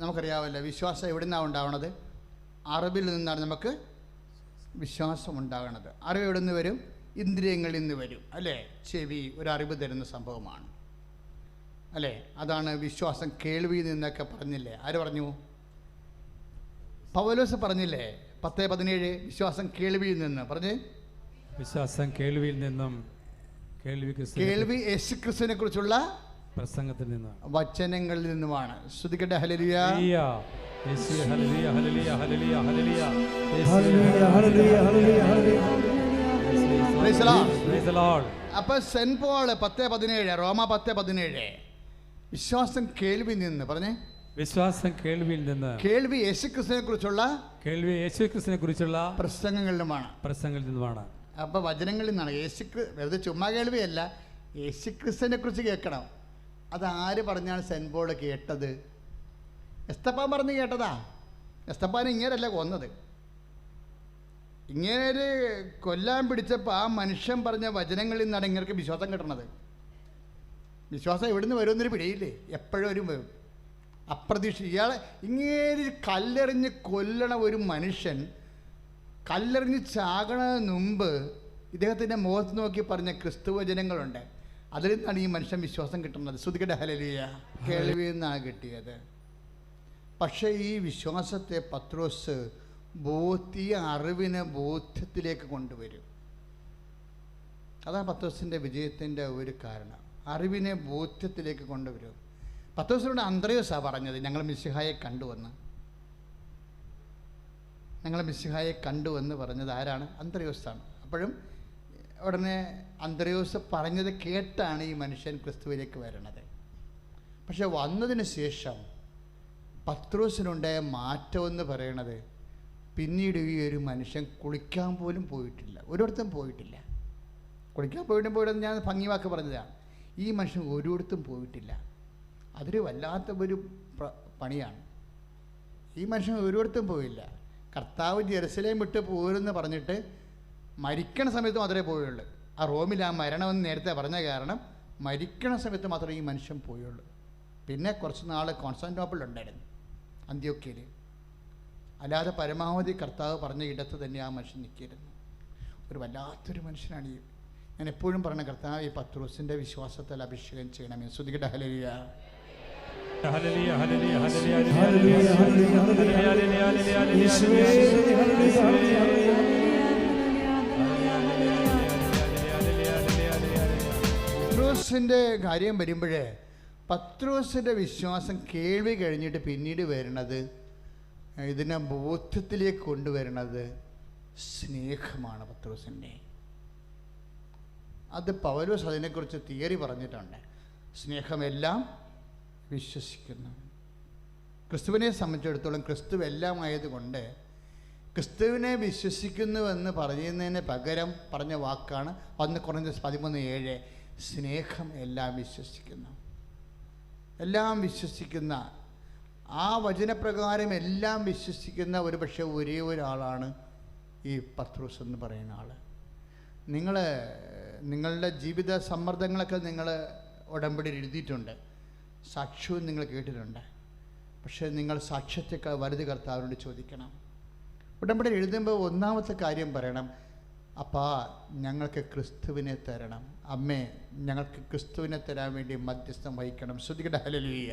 നമുക്കറിയാമല്ലോ, വിശ്വാസം എവിടെ നിന്നാണ് ഉണ്ടാവുന്നത്? അറിവിൽ നിന്നാണ് നമുക്ക് വിശ്വാസം ഉണ്ടാകണത്. അറിവ് എവിടെ നിന്ന് വരും? ഇന്ദ്രിയങ്ങളിൽ നിന്ന് വരും അല്ലേ. ചെവി ഒരു അറിവ് തരുന്ന സംഭവമാണ് അല്ലേ. അതാണ് വിശ്വാസം. കേൾവിയിൽ നിന്നൊക്കെ പറഞ്ഞില്ലേ? ആര് പറഞ്ഞു? പൗലോസ് പറഞ്ഞില്ലേ 10:17 വിശ്വാസം കേൾവിയിൽ നിന്ന്. പറഞ്ഞേ, വിശ്വാസം കേൾവിയിൽ നിന്നും, കേൾവി യേശുക്രിസ്തുവിനെ കുറിച്ചുള്ള പ്രസംഗത്തിൽ നിന്ന്, വചനങ്ങളിൽ നിന്നുമാണ്. ശ്രുതിക്കട്ടെ ഹല്ലേലൂയ. അപ്പൊ സെന്റ് പോൾ 10:17, റോമ 10:17 വിശ്വാസം കേൾവി നിന്ന്. പറഞ്ഞേ, വിശ്വാസം കേൾവിയിൽ നിന്ന്, കേൾവി യേശുക്രിസ്തുവിനെ കുറിച്ചുള്ള പ്രസംഗങ്ങളിൽ നിന്നുമാണ്. അപ്പൊ വചനങ്ങളിൽ നിന്നാണ്. വെറുതെ ചുമ്മാ കേൾവിയല്ല, യേശുക്രിസ്തുവിനെ കുറിച്ച് കേൾക്കണം. അതാര് പറഞ്ഞാണ് സെന്റ് പോൾ കേട്ടത്? എസ്തപ്പാൻ പറഞ്ഞ് കേട്ടതാ. എസ്തപ്പാൻ ഇങ്ങനെയല്ല കൊന്നത്. ഇങ്ങനെ കൊല്ലാൻ പിടിച്ചപ്പോൾ ആ മനുഷ്യൻ പറഞ്ഞ വചനങ്ങളിൽ നിന്നാണ് ഇങ്ങനെ വിശ്വാസം കിട്ടണത്. വിശ്വാസം എവിടുന്ന് വരുമെന്നൊരു പിടിയില്ലേ, എപ്പോഴും വരും. അപ്രതീക്ഷിത. ഇയാളെ ഇങ്ങനെ കല്ലെറിഞ്ഞ് കൊല്ലണ ഒരു മനുഷ്യൻ കല്ലെറിഞ്ഞ് ചാകണതിന് മുമ്പ് ഇദ്ദേഹത്തിൻ്റെ മുഖത്ത് നോക്കി പറഞ്ഞ ക്രിസ്തുവചനങ്ങളുണ്ട്. അതിൽ നിന്നാണ് ഈ മനുഷ്യൻ വിശ്വാസം കിട്ടുന്നത്. ശ്രുതിക്കട്ടെ ഹല്ലേലൂയ. കേൾവിയിൽ നിന്നാണ് കിട്ടിയത്. പക്ഷേ ഈ വിശ്വാസത്തെ പത്രോസ് അറിവിനെ ബോധ്യത്തിലേക്ക് കൊണ്ടുവരും. അതാണ് പത്രോസിൻ്റെ വിജയത്തിൻ്റെ ഒരു കാരണം. അറിവിനെ ബോധ്യത്തിലേക്ക് കൊണ്ടുവരും. പത്രോസിനോട് അന്ത്രയോസാണ് പറഞ്ഞത്, ഞങ്ങൾ മിശിഹായെ കണ്ടുവന്ന്. ഞങ്ങൾ മിശിഹായെ കണ്ടുവെന്ന് പറഞ്ഞത് ആരാണ്? അന്ത്രയോസാണ്. അപ്പോഴും ഉടനെ അന്ത്രയോസ് പറഞ്ഞത് കേട്ടാണ് ഈ മനുഷ്യൻ ക്രിസ്തുവിലേക്ക് വരണത്. പക്ഷെ വന്നതിന് ശേഷം പത്രോസിനുണ്ടായ മാറ്റമെന്ന് പറയണത്, പിന്നീട് ഈ ഒരു മനുഷ്യൻ കുളിക്കാൻ പോലും പോയിട്ടില്ല, ഒരിടത്തും പോയിട്ടില്ല. കുളിക്കാൻ പോയിടുമ്പോഴും ഞാൻ ഭംഗിവാക്ക് പറഞ്ഞതാണ്, ഈ മനുഷ്യൻ ഒരിടത്തും പോയിട്ടില്ല. അതൊരു വല്ലാത്ത ഒരു പണിയാണ്. ഈ മനുഷ്യൻ ഒരിടത്തും പോയില്ല. കർത്താവ് ജെറുസലേം വിട്ട് പോരെന്ന് പറഞ്ഞിട്ട് മരിക്കണ സമയത്ത് മാത്രമേ പോയുള്ളൂ. ആ റോമിൽ ആ മരണമെന്ന് നേരത്തെ പറഞ്ഞ കാരണം മരിക്കണ സമയത്ത് മാത്രമേ ഈ മനുഷ്യൻ പോയുള്ളൂ. പിന്നെ കുറച്ച് നാൾ കോൺസ്റ്റാന്റിനോപ്പിളിലുണ്ടായിരുന്നു, അന്ത്യോക്യയിൽ. അല്ലാതെ പരമാവധി കർത്താവ് പറഞ്ഞ ഇടത്ത് തന്നെ ആ മനുഷ്യൻ നിൽക്കിയിരുന്നു. ഒരു വല്ലാത്തൊരു മനുഷ്യനാണ് ഈ. ഞാൻ എപ്പോഴും പറഞ്ഞ കർത്താവ് ഈ പത്രോസിൻ്റെ വിശ്വാസത്തിൽ അഭിഷേകം ചെയ്യണമേ. ശ്രുതികട്ടെ ഹല്ലേലൂയ. ഹല്ലേലൂയ ഹല്ലേലൂയ ഹല്ലേലൂയ പത്രോസിൻ്റെ കാര്യം വരുമ്പോഴേ, പത്രോസിൻ്റെ വിശ്വാസം കേൾവി കഴിഞ്ഞിട്ട് പിന്നീട് വരുന്നത്, ഇതിനെ ബോധ്യത്തിലേക്ക് കൊണ്ടുവരുന്നത് സ്നേഹമാണ് പത്രോസിൻ്റെ. അത് പൗലോസ് അതിനെക്കുറിച്ച് തിയറി പറഞ്ഞിട്ടുണ്ട്. സ്നേഹമെല്ലാം വിശ്വസിക്കുന്നു. ക്രിസ്തുവിനെ സംബന്ധിച്ചിടത്തോളം ക്രിസ്തു എല്ലാം ആയതുകൊണ്ട് ക്രിസ്തുവിനെ വിശ്വസിക്കുന്നുവെന്ന് പറയുന്നതിന് പകരം പറഞ്ഞ വാക്കാണ് 1 കൊരിന്ത്യർ 13:7, സ്നേഹം എല്ലാം വിശ്വസിക്കുന്നു. എല്ലാം വിശ്വസിക്കുന്ന, ആ വചനപ്രകാരം എല്ലാം വിശ്വസിക്കുന്ന ഒരു പക്ഷേ ഒരേ ഒരാളാണ് ഈ പത്രോസ് എന്ന് പറയുന്ന ആൾ. നിങ്ങളുടെ ജീവിത സമ്മർദ്ദങ്ങളൊക്കെ നിങ്ങൾ ഉടമ്പടിയിൽ എഴുതിയിട്ടുണ്ട്, സാക്ഷ്യവും നിങ്ങൾ കേട്ടിട്ടുണ്ട്. പക്ഷേ നിങ്ങൾ സാക്ഷ്യത്തെക്കാൾ വലുത് കർത്താവിനോട് ചോദിക്കണം. ഉടമ്പടിയിൽ എഴുതുമ്പോൾ ഒന്നാമത്തെ കാര്യം പറയണം, അപ്പാ ഞങ്ങൾക്ക് ക്രിസ്തുവിനെ തരണം, അമ്മേ ഞങ്ങൾക്ക് ക്രിസ്തുവിനെ തരാൻ വേണ്ടി മധ്യസ്ഥം വഹിക്കണം. ശ്രുതികട്ടെ ഹല്ലേലൂയ.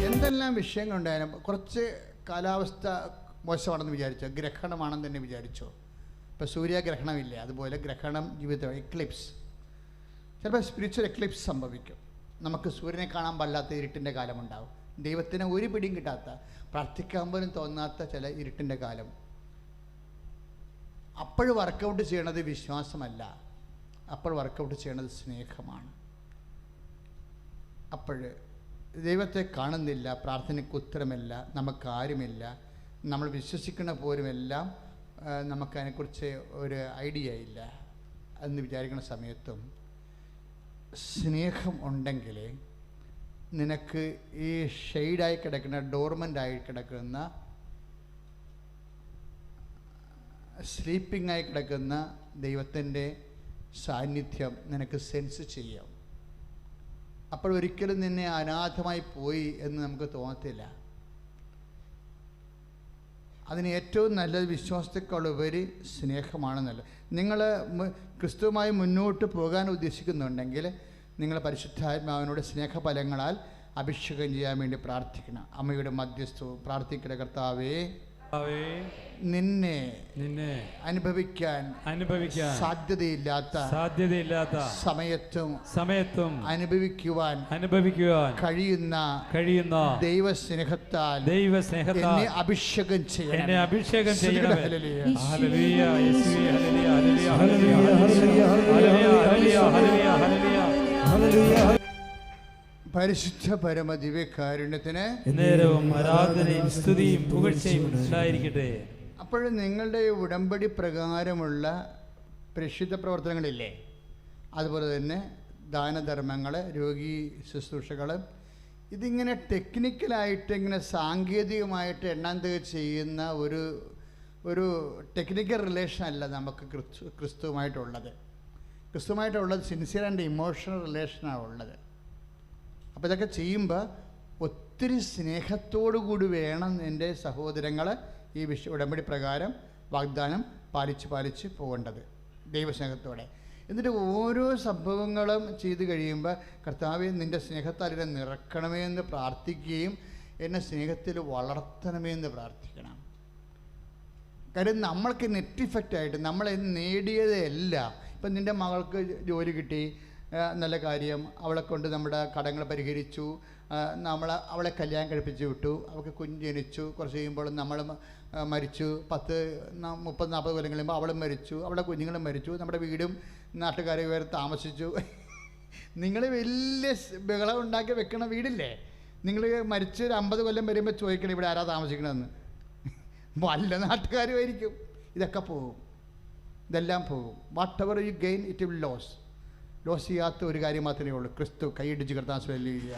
എന്തെല്ലാം വിഷയങ്ങളുണ്ടായാലും കുറച്ച് കാലാവസ്ഥ മോശമാണെന്ന് വിചാരിച്ചോ, ഗ്രഹണമാണെന്ന് തന്നെ വിചാരിച്ചോ. ഇപ്പോൾ സൂര്യഗ്രഹണമില്ലേ, അതുപോലെ ഗ്രഹണം, ജീവിതം, എക്ലിപ്സ്, ചിലപ്പോൾ സ്പിരിച്വൽ എക്ലിപ്സ് സംഭവിക്കും. നമുക്ക് സൂര്യനെ കാണാൻ പാടില്ലാത്ത ഇരുട്ടിൻ്റെ കാലമുണ്ടാവും. ദൈവത്തിന് ഒരു പിടിയും കിട്ടാത്ത, പ്രാർത്ഥിക്കാൻ പോലും തോന്നാത്ത ചില ഇരുട്ടിൻ്റെ കാലം. അപ്പോൾ വർക്കൗട്ട് ചെയ്യണത് വിശ്വാസമല്ല, അപ്പോൾ വർക്കൗട്ട് ചെയ്യണത് സ്നേഹമാണ്. അപ്പോൾ ദൈവത്തെ കാണുന്നില്ല, പ്രാർത്ഥനയ്ക്ക് ഉത്തരമില്ല, നമുക്കാരുമില്ല, നമ്മൾ വിശ്വസിക്കുന്ന പോലുമെല്ലാം നമുക്കതിനെക്കുറിച്ച് ഒരു ഐഡിയ ഇല്ല എന്ന് വിചാരിക്കുന്ന സമയത്തും സ്നേഹം ഉണ്ടെങ്കിൽ നിനക്ക് ഈ ഷെയ്ഡായി കിടക്കുന്ന, ഡോർമൻ്റായി കിടക്കുന്ന, സ്ലീപ്പിംഗ് ആയി കിടക്കുന്ന ദൈവത്തിൻ്റെ സാന്നിധ്യം നിനക്ക് സെൻസ് ചെയ്യാം. അപ്പോൾ ഒരിക്കലും നിന്നെ അനാഥമായി പോയി എന്ന് നമുക്ക് തോന്നത്തില്ല. അതിന് ഏറ്റവും നല്ലത് വിശ്വാസത്തെക്കാളുപരി സ്നേഹമാണ് നല്ലത്. നിങ്ങൾ ക്രിസ്തുവുമായി മുന്നോട്ട് പോകാൻ ഉദ്ദേശിക്കുന്നുണ്ടെങ്കിൽ നിങ്ങൾ പരിശുദ്ധാത്മാവിനോട് സ്നേഹഫലങ്ങളാൽ അഭിഷേകം ചെയ്യാൻ വേണ്ടി പ്രാർത്ഥിക്കണം. അമ്മയുടെ മധ്യസ്ഥവും പ്രാർത്ഥിക്കുന്ന കർത്താവേ, നിന്നെ അനുഭവിക്കാൻ സാധ്യതയില്ലാത്ത സമയത്തും അനുഭവിക്കുവാൻ കഴിയുന്ന ദൈവസ്നേഹത്താൽ എന്നെ അഭിഷേകം ചെയ്യണം. പരിശുദ്ധ പരമ ദിവ്യകാരുണ്യത്തിന് നേരവും ആരാധനയും സ്തുതിയും പുകഴ്ചയും ഉണ്ടായിരിക്കട്ടെ. അപ്പോഴും നിങ്ങളുടെ ഉടമ്പടി പ്രകാരമുള്ള പ്രേക്ഷിത പ്രവർത്തനങ്ങളില്ലേ, അതുപോലെ തന്നെ ദാനധർമ്മങ്ങൾ, രോഗി ശുശ്രൂഷകൾ, ഇതിങ്ങനെ ടെക്നിക്കലായിട്ട് ഇങ്ങനെ സാങ്കേതികമായിട്ട് എണ്ണാൻ ചെയ്യുന്ന ഒരു ടെക്നിക്കൽ റിലേഷൻ അല്ല നമുക്ക് ക്രിസ്തുവുമായിട്ടുള്ളത്. ക്രിസ്തുവുമായിട്ടുള്ളത് സിൻസിയർ ആൻഡ് ഇമോഷണൽ റിലേഷനാണ് ഉള്ളത്. അപ്പോൾ ഇതൊക്കെ ചെയ്യുമ്പോൾ ഒത്തിരി സ്നേഹത്തോടു കൂടി വേണം എൻ്റെ സഹോദരങ്ങൾ ഈ ഉടമ്പടി പ്രകാരം വാഗ്ദാനം പാലിച്ച് പോകേണ്ടത്, ദൈവസ്നേഹത്തോടെ. എന്നിട്ട് ഓരോ സംഭവങ്ങളും ചെയ്തു കഴിയുമ്പോൾ കർത്താവേ നിൻ്റെ സ്നേഹത്താൽ ഇതിനെ നിറക്കണമേ എന്ന് പ്രാർത്ഥിക്കുകയും എന്നെ സ്നേഹത്തിൽ വളർത്തണമേ എന്ന് പ്രാർത്ഥിക്കണം. കാര്യം നമ്മൾക്ക് നെറ്റ് ഇഫക്റ്റായിട്ട് നമ്മൾ നേടിയതല്ല. ഇപ്പം നിൻ്റെ മകൾക്ക് ജോലി കിട്ടി, നല്ല കാര്യം, അവളെ കൊണ്ട് നമ്മുടെ കടങ്ങൾ പരിഹരിച്ചു, അവളെ കല്യാണം കഴിപ്പിച്ച് വിട്ടു, അവൾക്ക് കുഞ്ഞ് ജനിച്ചു, കുറച്ച് കഴിയുമ്പോൾ നമ്മൾ മരിച്ചു, 30-40 കൊല്ലം കഴിയുമ്പോൾ അവളും മരിച്ചു, അവളുടെ കുഞ്ഞുങ്ങളും മരിച്ചു, നമ്മുടെ വീടും നാട്ടുകാരെ വേറെ താമസിച്ചു. നിങ്ങൾ വലിയ ബഹളം ഉണ്ടാക്കി വെക്കണ വീടില്ലേ, നിങ്ങൾ മരിച്ച് ഒരു 50 കൊല്ലം വരുമ്പോൾ ചോദിക്കണം ഇവിടെ ആരാ താമസിക്കണമെന്ന്. വല്ല നാട്ടുകാരുമായിരിക്കും. ഇതൊക്കെ പോകും, ഇതെല്ലാം പോകും. Whatever you gain it will lose. Lose ചെയ്യാത്ത ഒരു കാര്യം മാത്രമേ ഉള്ളൂ, ക്രിസ്തു. കൈയിടിച്ച് കർത്താൻ സ്വല്ലിയ.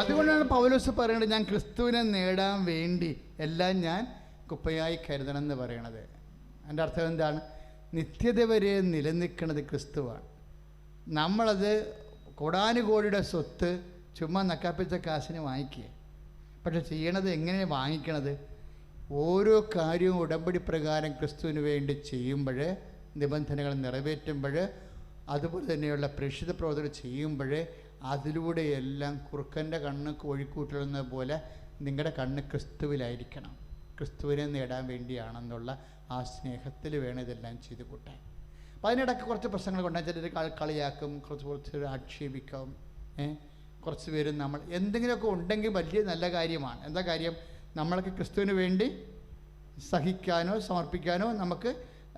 അതുകൊണ്ടാണ് പൗലോസ് പറയുന്നത്, ഞാൻ ക്രിസ്തുവിനെ നേടാൻ വേണ്ടി എല്ലാം ഞാൻ കുപ്പയായി കരുതണം എന്ന് പറയണത്. എൻ്റെ അർത്ഥം എന്താണ്? നിത്യത വരെ നിലനിൽക്കുന്നത് ക്രിസ്തുവാണ്. നമ്മളത് കോടാനുകോടിയുടെ സ്വത്ത് ചുമ്മാ നക്കാപ്പിച്ച കാശിന് വാങ്ങിക്കുക. പക്ഷെ ചെയ്യണത് എങ്ങനെയാണ് വാങ്ങിക്കണത്? ഓരോ കാര്യവും ഉടമ്പടി പ്രകാരം ക്രിസ്തുവിന് വേണ്ടി ചെയ്യുമ്പോൾ, നിബന്ധനകൾ നിറവേറ്റുമ്പോൾ, അതുപോലെ തന്നെയുള്ള പ്രേക്ഷിത പ്രവർത്തനം ചെയ്യുമ്പോൾ, അതിലൂടെയെല്ലാം കുറുക്കൻ്റെ കണ്ണ് കോഴിക്കൂട്ടിടുന്ന പോലെ നിങ്ങളുടെ കണ്ണ് ക്രിസ്തുവിലായിരിക്കണം. ക്രിസ്തുവിനെ നേടാൻ വേണ്ടിയാണെന്നുള്ള ആ സ്നേഹത്തിൽ വേണം ഇതെല്ലാം ചെയ്ത് കൂട്ടാൻ. അപ്പോൾ അതിനിടയ്ക്ക് കുറച്ച് പ്രശ്നങ്ങൾ കൊണ്ടാൽ ചിലർ കളിയാക്കും, കുറച്ച് ആക്ഷേപിക്കും, കുറച്ച് പേര് നമ്മൾ എന്തെങ്കിലുമൊക്കെ ഉണ്ടെങ്കിൽ വലിയ നല്ല കാര്യമാണ്. എന്താ കാര്യം? നമ്മൾക്ക് ക്രിസ്തുവിന് വേണ്ടി സഹിക്കാനോ സമർപ്പിക്കാനോ നമുക്ക്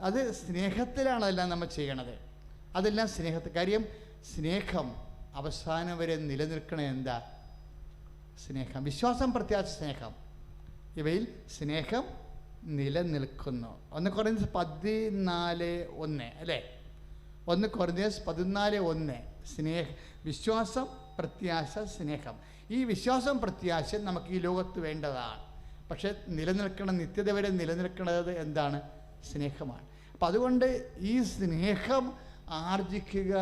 അത് സ്നേഹത്തിലാണ് അതെല്ലാം നമ്മൾ ചെയ്യണത്. അതെല്ലാം സ്നേഹത്തിൽ. കാര്യം സ്നേഹം അവസാനം വരെ നിലനിൽക്കണ എന്താ? സ്നേഹം. വിശ്വാസം, പ്രത്യാശ, സ്നേഹം, ഇവയിൽ സ്നേഹം നിലനിൽക്കുന്നു. 1 കൊറിന്ത്യസ് 14:1 അല്ലേ? 1 കൊറിന്ത്യസ് 14:1 വിശ്വാസം, പ്രത്യാശ, സ്നേഹം. ഈ വിശ്വാസം, പ്രത്യാശ നമുക്ക് ഈ ലോകത്ത് വേണ്ടതാണ്. പക്ഷെ നിലനിൽക്കണം, നിത്യത വരെ നിലനിൽക്കുന്നത് എന്താണ്? സ്നേഹമാണ്. അപ്പം അതുകൊണ്ട് ഈ സ്നേഹം ആർജിക്കുക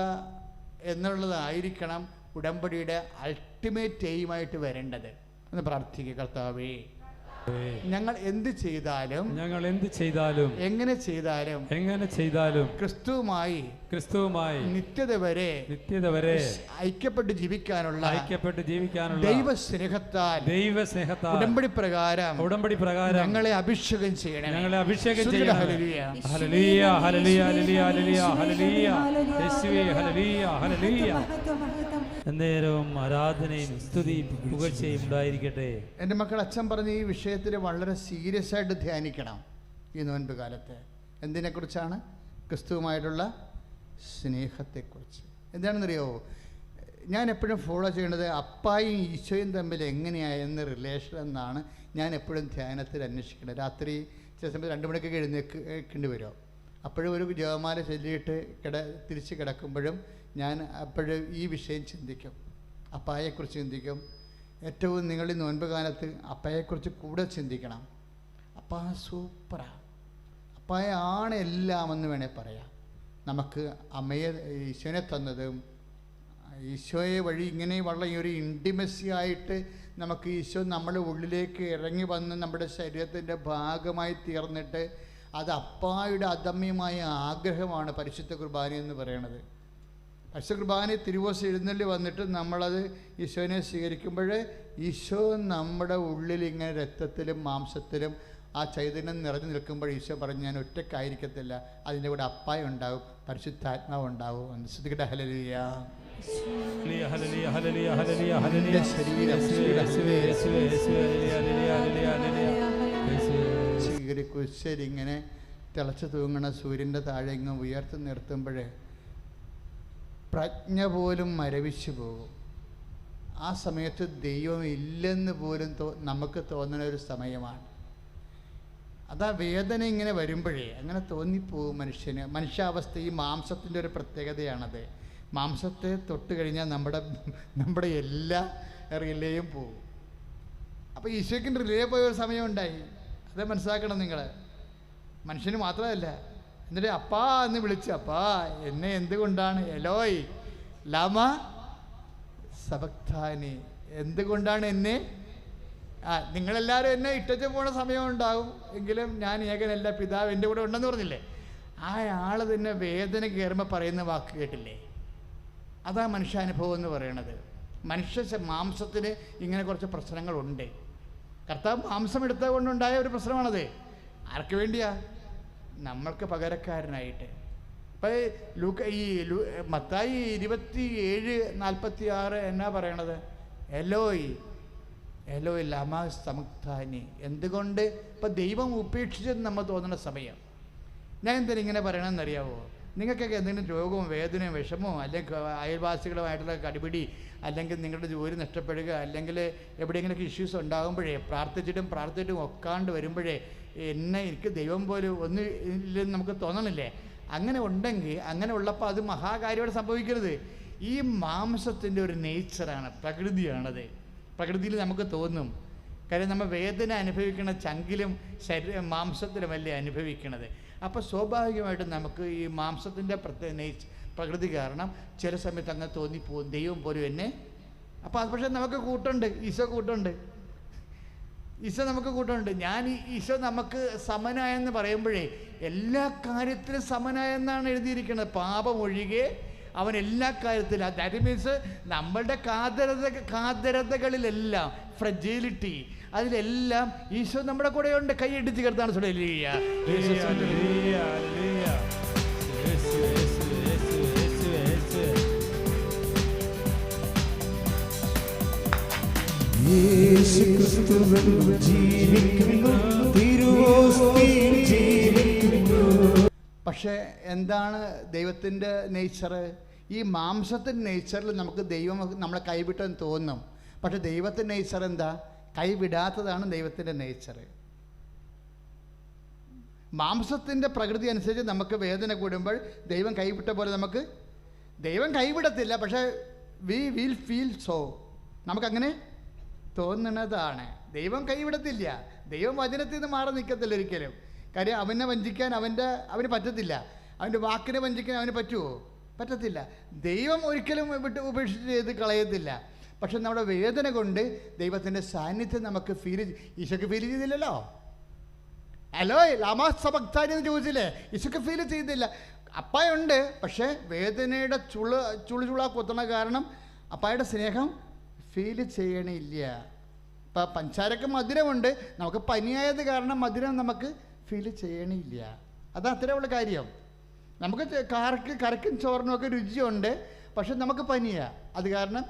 എന്നുള്ളതായിരിക്കണം ഉടമ്പടിയുടെ അൾട്ടിമേറ്റ് എയിമായിട്ട് വരേണ്ടത്. എന്ന് പ്രാർത്ഥിക്കുക. കർത്താവേ, ഞങ്ങൾ എന്ത് ചെയ്താലും എങ്ങനെ ചെയ്താലും ക്രിസ്തുവുമായി നിത്യത വരെ ഐക്യപ്പെട്ട് ജീവിക്കാനുള്ള ദൈവസ്നേഹത്താൽ ഉടമ്പടി പ്രകാരം ഞങ്ങളെ അഭിഷേകം ചെയ്യണം. എന്നേരവും ആരാധനയും സ്തുതിയും പുകഴ്ചയും ഉണ്ടായിരിക്കട്ടെ. എൻ്റെ മക്കൾ, അച്ഛൻ പറഞ്ഞ ഈ വിഷയത്തിൽ വളരെ സീരിയസ് ആയിട്ട് ധ്യാനിക്കണം ഈ നോൻപ് കാലത്ത്. എന്തിനെക്കുറിച്ചാണ്? ക്രിസ്തുവുമായിട്ടുള്ള സ്നേഹത്തെക്കുറിച്ച്. എന്താണെന്നറിയോ, ഞാൻ എപ്പോഴും ഫോളോ ചെയ്യേണ്ടത് അപ്പായും ഈശോയും തമ്മിൽ എങ്ങനെയായെന്ന് റിലേഷൻ എന്നാണ് ഞാൻ എപ്പോഴും ധ്യാനത്തിൽ അന്വേഷിക്കേണ്ടത്. രാത്രി ചില സമയത്ത് 2 മണിക്കൊക്കെ എഴുന്നേൽക്കേണ്ടി വരുമോ, അപ്പോഴും ഒരു ജപമാല ചൊല്ലിയിട്ട് തിരിച്ച് കിടക്കുമ്പോഴും ഞാൻ അപ്പോഴും ഈ വിഷയം ചിന്തിക്കും, അപ്പായെക്കുറിച്ച് ചിന്തിക്കും. ഏറ്റവും നിങ്ങൾ ഈ നോൻപ് കാലത്ത് അപ്പായെക്കുറിച്ച് കൂടെ ചിന്തിക്കണം. അപ്പാ സൂപ്പറാണ്, അപ്പായ ആണ് എല്ലാമെന്ന് വേണേൽ പറയാം. നമുക്ക് അമ്മയെ ഈശോനെ തന്നതും ഈശോയെ വഴി ഇങ്ങനെ വളരെ ഒരു ഇൻറ്റിമസി ആയിട്ട് നമുക്ക് ഈശോ നമ്മുടെ ഉള്ളിലേക്ക് ഇറങ്ങി വന്ന് നമ്മുടെ ശരീരത്തിൻ്റെ ഭാഗമായി തീർന്നിട്ട് അത് അപ്പായുടെ അദമ്യമായ ആഗ്രഹമാണ് പരിശുദ്ധ കുർബാന എന്ന് പറയണത്. പരിശുദ്ധ കുർബാന തിരുവോസ് എഴുന്നള്ളി വന്നിട്ട് നമ്മളത് ഈശോനെ സ്വീകരിക്കുമ്പോൾ ഈശോ നമ്മുടെ ഉള്ളിൽ ഇങ്ങനെ രക്തത്തിലും മാംസത്തിലും ആ ചൈതന്യം നിറഞ്ഞു നിൽക്കുമ്പോൾ ഈശോ പറഞ്ഞ് ഞാൻ ഒറ്റയ്ക്കായിരിക്കത്തില്ല, അതിൻ്റെ കൂടെ അപ്പായ ഉണ്ടാവും, പരിശുദ്ധാത്മാവ് ഉണ്ടാവും. ശ്രദ്ധിക്കട്ടെ. ഹല്ലേലൂയ. കുരിശരി ഇങ്ങനെ തിളച്ചു തൂങ്ങണ സൂര്യൻ്റെ താഴെ ഇങ്ങനെ ഉയർത്തി നിർത്തുമ്പോൾ പ്രജ്ഞ പോലും മരവിച്ചു പോകും. ആ സമയത്ത് ദൈവം ഇല്ലെന്ന് പോലും നമുക്ക് തോന്നുന്ന ഒരു സമയമാണ്. അതാ വേദന ഇങ്ങനെ വരുമ്പോഴേ അങ്ങനെ തോന്നിപ്പോവും മനുഷ്യന്. മനുഷ്യാവസ്ഥ ഈ മാംസത്തിൻ്റെ ഒരു പ്രത്യേകതയാണത്. മാംസത്തെ തൊട്ട് കഴിഞ്ഞാൽ നമ്മുടെ എല്ലാ റിലേയും പോകും. അപ്പോൾ ഈശോയ്ക്ക് റിലേ പോയ ഒരു സമയം ഉണ്ടായി. അത് മനസ്സിലാക്കണം നിങ്ങൾ. മനുഷ്യന് മാത്രമല്ല. എന്നിട്ട് അപ്പാ എന്ന് വിളിച്ച്, അപ്പാ എന്നെ എന്തുകൊണ്ടാണ് എലോയ് ലാമ സബക്താനി, എന്തുകൊണ്ടാണ് എന്നെ നിങ്ങളെല്ലാവരും എന്നെ ഇട്ടച്ച് പോണ സമയം ഉണ്ടാകും, എങ്കിലും ഞാൻ ഏകനല്ല, പിതാവ് എൻ്റെ കൂടെ ഉണ്ടെന്ന് പറഞ്ഞില്ലേ? ആ ആൾ തന്നെ വേദന കയറുമ്പോൾ പറയുന്ന വാക്ക് കേട്ടില്ലേ? അതാ മനുഷ്യാനുഭവം എന്ന് പറയണത്. മനുഷ്യ മാംസത്തിന് ഇങ്ങനെ കുറച്ച് പ്രശ്നങ്ങളുണ്ട്. കർത്താവ് മാംസം എടുത്തത് കൊണ്ടുണ്ടായ ഒരു പ്രശ്നമാണത്. ആർക്ക് വേണ്ടിയാ? നമ്മൾക്ക് പകരക്കാരനായിട്ട്. ഇപ്പം മത്തായി 27:46 എന്നാ പറയണത്? എലോയ് എലോയ് ലമാ സബക്താനി. എന്തുകൊണ്ട് ഇപ്പം ദൈവം ഉപേക്ഷിച്ചെന്ന് നമ്മൾ തോന്നുന്ന സമയം. ഞാൻ എന്തിനാ ഇങ്ങനെ പറയണമെന്നറിയാവോ? നിങ്ങൾക്കൊക്കെ എന്തെങ്കിലും രോഗവും വേദനയും വിഷമവും അല്ലെങ്കിൽ അയൽവാസികളുമായിട്ടുള്ള കടിപിടി അല്ലെങ്കിൽ നിങ്ങളുടെ ജോലി നഷ്ടപ്പെടുക അല്ലെങ്കിൽ എവിടെയെങ്കിലുമൊക്കെ ഇഷ്യൂസ് ഉണ്ടാകുമ്പോഴേ പ്രാർത്ഥിച്ചിട്ടും ഒക്കാണ്ട് വരുമ്പോഴേ എനിക്ക് ദൈവം പോലും ഒന്നും ഇല്ലെന്ന് നമുക്ക് തോന്നണില്ലേ? അങ്ങനെ ഉണ്ടെങ്കിൽ, അങ്ങനെ ഉള്ളപ്പോൾ അത് മഹാകാര്യമായിട്ട് സംഭവിക്കരുത്. ഈ മാംസത്തിൻ്റെ ഒരു നേച്ചറാണ്, പ്രകൃതിയാണത്. പ്രകൃതിയിൽ നമുക്ക് തോന്നും. കാര്യം നമ്മൾ വേദന അനുഭവിക്കുന്ന ചങ്കിലും മാംസത്തിലുമല്ലേ അനുഭവിക്കണത്. അപ്പോൾ സ്വാഭാവികമായിട്ടും നമുക്ക് ഈ മാംസത്തിൻ്റെ പ്രകൃതി കാരണം ചില സമയത്ത് അങ്ങനെ തോന്നിപ്പോവും, ദൈവം പോലും എന്നെ. അപ്പോൾ അത് പക്ഷേ നമുക്ക് കൂട്ടുണ്ട്, ഈശോ കൂട്ടുണ്ട്. ഈശോ നമുക്ക് കൂട്ടുണ്ട്. ഈശോ നമുക്ക് സമനായെന്ന് പറയുമ്പോഴേ എല്ലാ കാര്യത്തിലും സമനായെന്നാണ് എഴുതിയിരിക്കുന്നത്. പാപമൊഴികെ അവൻ എല്ലാ കാര്യത്തിലും. ദാറ്റ് മീൻസ് നമ്മളുടെ കാതരതകളിലെല്ലാം, ഫ്രജിലിറ്റി, അതിലെല്ലാം ഈശോ നമ്മുടെ കൂടെ ഉണ്ട്. കൈയടിച്ച് ചേർത്താണ് പക്ഷെ എന്താണ് ദൈവത്തിൻ്റെ നേച്ചർ? ഈ മാംസത്തിൻ്റെ നേച്ചറിൽ നമുക്ക് ദൈവം നമ്മളെ കൈവിട്ടെന്ന് തോന്നും. പക്ഷെ ദൈവത്തിൻ്റെ നേച്ചർ എന്താ? കൈവിടാത്തതാണ് ദൈവത്തിൻ്റെ നേച്ചർ. മാംസത്തിൻ്റെ പ്രകൃതി അനുസരിച്ച് നമുക്ക് വേദന കൂടുമ്പോൾ ദൈവം കൈവിട്ട പോലെ നമുക്ക് ദൈവം കൈവിടത്തില്ല. പക്ഷേ വി വിൽ ഫീൽ സോ, നമുക്കങ്ങനെ തോന്നുന്നതാണ്. ദൈവം കൈവിടത്തില്ല. ദൈവം വചനത്തിൽ നിന്ന് മാറി നിൽക്കത്തില്ല ഒരിക്കലും. കാര്യം അവനെ വഞ്ചിക്കാൻ അവന് പറ്റത്തില്ല. അവൻ്റെ വാക്കിനെ വഞ്ചിക്കാൻ അവന് പറ്റുമോ? പറ്റത്തില്ല. ദൈവം ഒരിക്കലും ഉപേക്ഷിച്ച് ചെയ്ത് കളയത്തില്ല. പക്ഷെ നമ്മുടെ വേദന കൊണ്ട് ദൈവത്തിൻ്റെ സാന്നിധ്യം നമുക്ക് ഈശോക്ക് ഫീൽ ചെയ്തില്ലല്ലോ. ഹലോ ലാമാ സബക്താനി എന്ന് ചോദിച്ചില്ലേ? ഈശോക്ക് ഫീൽ ചെയ്തില്ല. അപ്പായുണ്ട്, പക്ഷേ വേദനയുടെ ചുള കുത്തണ കാരണം അപ്പായുടെ സ്നേഹം ഫീൽ ചെയ്യണില്ല. ഇപ്പം പഞ്ചാരക്ക് മധുരമുണ്ട്, നമുക്ക് പനിയായത് കാരണം മധുരം നമുക്ക് ഫീൽ ചെയ്യണില്ല. അത് അത്രയുള്ള കാര്യം. നമുക്ക് കറക്കും ചോറിനുമൊക്കെ രുചിയുണ്ട്, പക്ഷെ നമുക്ക് പനിയാണ്. അത് കാരണം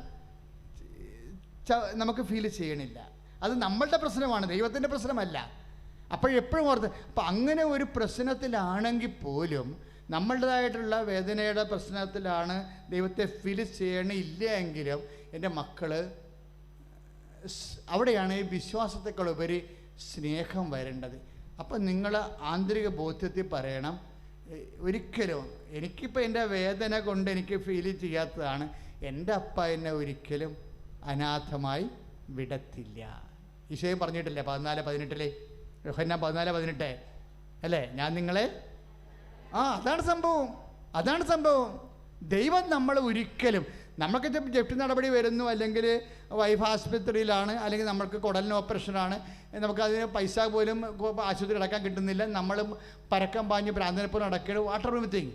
നമുക്ക് ഫീൽ ചെയ്യണില്ല. അത് നമ്മളുടെ പ്രശ്നമാണ്, ദൈവത്തിൻ്റെ പ്രശ്നമല്ല. അപ്പോഴെപ്പോഴും ഓർത്ത്, അപ്പം അങ്ങനെ ഒരു പ്രശ്നത്തിലാണെങ്കിൽ പോലും നമ്മളുടേതായിട്ടുള്ള വേദനയുടെ പ്രശ്നത്തിലാണ് ദൈവത്തെ ഫീൽ ചെയ്യണില്ല എങ്കിലും എൻ്റെ മക്കൾ, അവിടെയാണ് ഈ വിശ്വാസത്തെക്കാളുപരി സ്നേഹം വരേണ്ടത്. അപ്പം നിങ്ങൾ ആന്തരിക ബോധ്യത്തിൽ പറയണം, ഒരിക്കലും എനിക്കിപ്പോൾ എൻ്റെ വേദന കൊണ്ട് എനിക്ക് ഫീൽ ചെയ്യാത്തതാണ്, എൻ്റെ അപ്പ എന്നെ ഒരിക്കലും അനാഥമായി വിടത്തില്ല. ഈശോയും പറഞ്ഞിട്ടില്ലേ 14:18 യോഹന്നാൻ 14:18 അല്ലേ? ഞാൻ നിങ്ങളെ അതാണ് സംഭവം. ദൈവം നമ്മൾ ഒരിക്കലും, നമ്മൾക്ക് ജപ്തി നടപടി വരുന്നു, അല്ലെങ്കിൽ വൈഫ് ആശുപത്രിയിലാണ്, അല്ലെങ്കിൽ നമ്മൾക്ക് കുടലിന് ഓപ്പറേഷനാണ്, നമുക്കതിന് പൈസ പോലും ആശുപത്രി അടക്കാൻ കിട്ടുന്നില്ല, നമ്മൾ പരക്കം പാഞ്ഞ് പ്രാന്തനപ്പുറം അടക്കണം, വാട്ടർ എവരിത്തിങ്.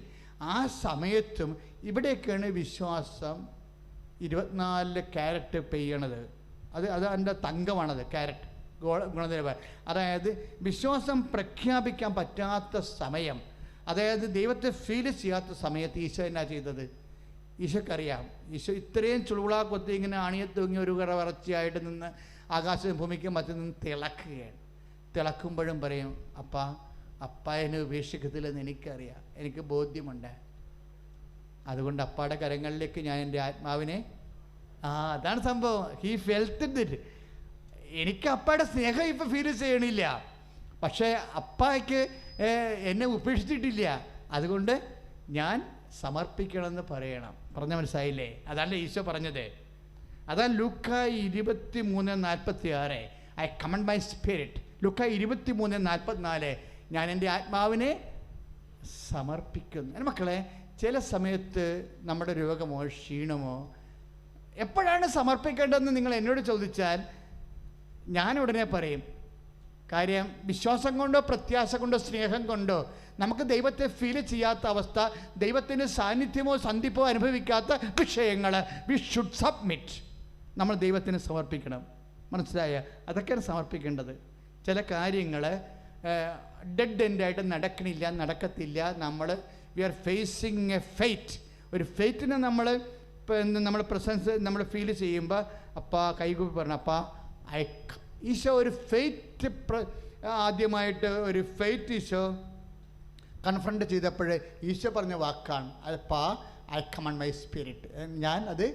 ആ സമയത്തും ഇവിടെയൊക്കെയാണ് വിശ്വാസം 24 ക്യാരറ്റ് പെയ്യണത്. അത് അതിൻ്റെ തങ്കമാണത്, ക്യാരറ്റ് ഗുണനിലവാരം. അതായത് വിശ്വാസം പ്രഖ്യാപിക്കാൻ പറ്റാത്ത സമയം, അതായത് ദൈവത്തെ ഫീൽ ചെയ്യാത്ത സമയത്ത് ഈശോ എന്നാ ചെയ്തത്? ഈശോക്കറിയാം. ഈശോ ഇത്രയും ചുളുവിളാ കൊത്തി ഇങ്ങനെ അണിയെ തൂങ്ങി ഒരു വറച്ചിയായിട്ട് നിന്ന് ആകാശവും ഭൂമിക്കും മറ്റു നിന്ന് തിളക്കുകയാണ്. തിളക്കുമ്പോഴും പറയും, അപ്പ എന്നെ ഉപേക്ഷിക്കത്തില്ലെന്ന് എനിക്കറിയാം, എനിക്ക് ബോധ്യമുണ്ട്. അതുകൊണ്ട് അപ്പാടെ കരങ്ങളിലേക്ക് ഞാൻ എൻ്റെ ആത്മാവിനെ അതാണ് സംഭവം. He felt it. എനിക്ക് അപ്പായുടെ സ്നേഹം ഇപ്പം ഫീൽ ചെയ്യണില്ല, പക്ഷേ അപ്പായ്ക്ക് എന്നെ ഉപേക്ഷിച്ചിട്ടില്ല, അതുകൊണ്ട് ഞാൻ സമർപ്പിക്കണമെന്ന് പറയണം. പറഞ്ഞ മനസ്സിലായില്ലേ? അതല്ലേ ഈശോ പറഞ്ഞത്? അതാണ് ലൂക്ക 23:46 ഐ കമൻഡ് മൈ സ്പിരിറ്റ്. ലൂക്ക 23:44 ഞാൻ എൻ്റെ ആത്മാവിനെ സമർപ്പിക്കുന്നു. എൻ്റെ മക്കളെ, ചില സമയത്ത് നമ്മുടെ രോഗമോ ക്ഷീണമോ എപ്പോഴാണ് സമർപ്പിക്കേണ്ടതെന്ന് നിങ്ങൾ എന്നോട് ചോദിച്ചാൽ ഞാൻ ഉടനെ പറയും. കാര്യം വിശ്വാസം കൊണ്ടോ പ്രത്യാശ കൊണ്ടോ സ്നേഹം കൊണ്ടോ നമുക്ക് ദൈവത്തെ ഫീൽ ചെയ്യാത്ത അവസ്ഥ, ദൈവത്തിൻ്റെ സാന്നിധ്യമോ സന്ധിപ്പോ അനുഭവിക്കാത്ത വിഷയങ്ങൾ വി ഷുഡ് സബ്മിറ്റ്. നമ്മൾ ദൈവത്തിന് സമർപ്പിക്കണം. മനസ്സിലായ? അതൊക്കെയാണ് സമർപ്പിക്കേണ്ടത്. ചില കാര്യങ്ങൾ ഡെഡ് എൻഡായിട്ട് നടക്കത്തില്ല. We are facing a fight. ഒരു ഫെയ്റ്റിനെ നമ്മൾ പ്രസൻസ് നമ്മൾ ഫീൽ ചെയ്യുമ്പോൾ അപ്പാ കൈകൂപ്പി പറഞ്ഞു, അപ്പാ ഈശോ ഒരു ഫെയ്റ്റ് ആദ്യമായിട്ട് ഒരു ഫെയ്റ്റ് ഈശോ കൺഫ്രണ്ട് ചെയ്തപ്പോൾ ഈശോ പറഞ്ഞ വാക്കാണ്, അപ്പാ ഐ കമാൻഡ് മൈ സ്പിരിറ്റ്, ഞാൻ അത്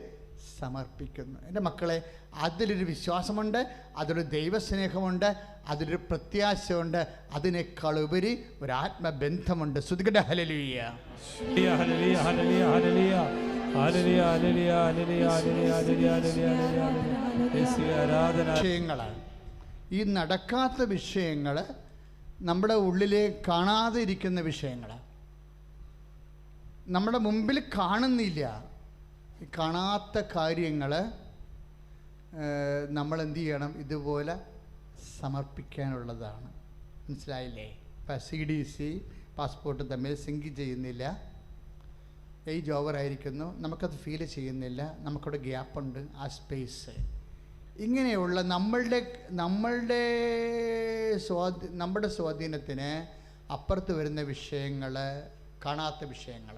സമർപ്പിക്കുന്നു. എൻ്റെ മക്കളെ, അതിലൊരു വിശ്വാസമുണ്ട്, അതിലൊരു ദൈവസ്നേഹമുണ്ട്, അതിലൊരു പ്രത്യാശയുണ്ട്, അതിനേക്കാൾ ഉപരി ഒരു ആത്മബന്ധമുണ്ട്. ശ്രുതികട്ടെ ഹല്ലേലൂയ. വിഷയങ്ങളാണ് ഈ നടക്കാത്ത വിഷയങ്ങൾ, നമ്മുടെ ഉള്ളിലെ കാണാതെ ഇരിക്കുന്ന വിഷയങ്ങൾ, നമ്മുടെ മുമ്പിൽ കാണുന്നില്ല. കാണാത്ത കാര്യങ്ങൾ നമ്മൾ എന്ത് ചെയ്യണം? ഇതുപോലെ സമർപ്പിക്കാനുള്ളതാണ്. മനസ്സിലായില്ലേ? ഇപ്പം CDC പാസ്പോർട്ട് തമ്മിൽ സിങ്ക് ചെയ്യുന്നില്ല, ഏജ് ഓവറായിരിക്കുന്നു, നമുക്കത് ഫീൽ ചെയ്യുന്നില്ല, നമുക്കവിടെ ഗ്യാപ്പുണ്ട്, ആ സ്പേസ്. ഇങ്ങനെയുള്ള നമ്മുടെ സ്വാധീനത്തിന് അപ്പുറത്ത് വരുന്ന വിഷയങ്ങൾ, കാണാത്ത വിഷയങ്ങൾ,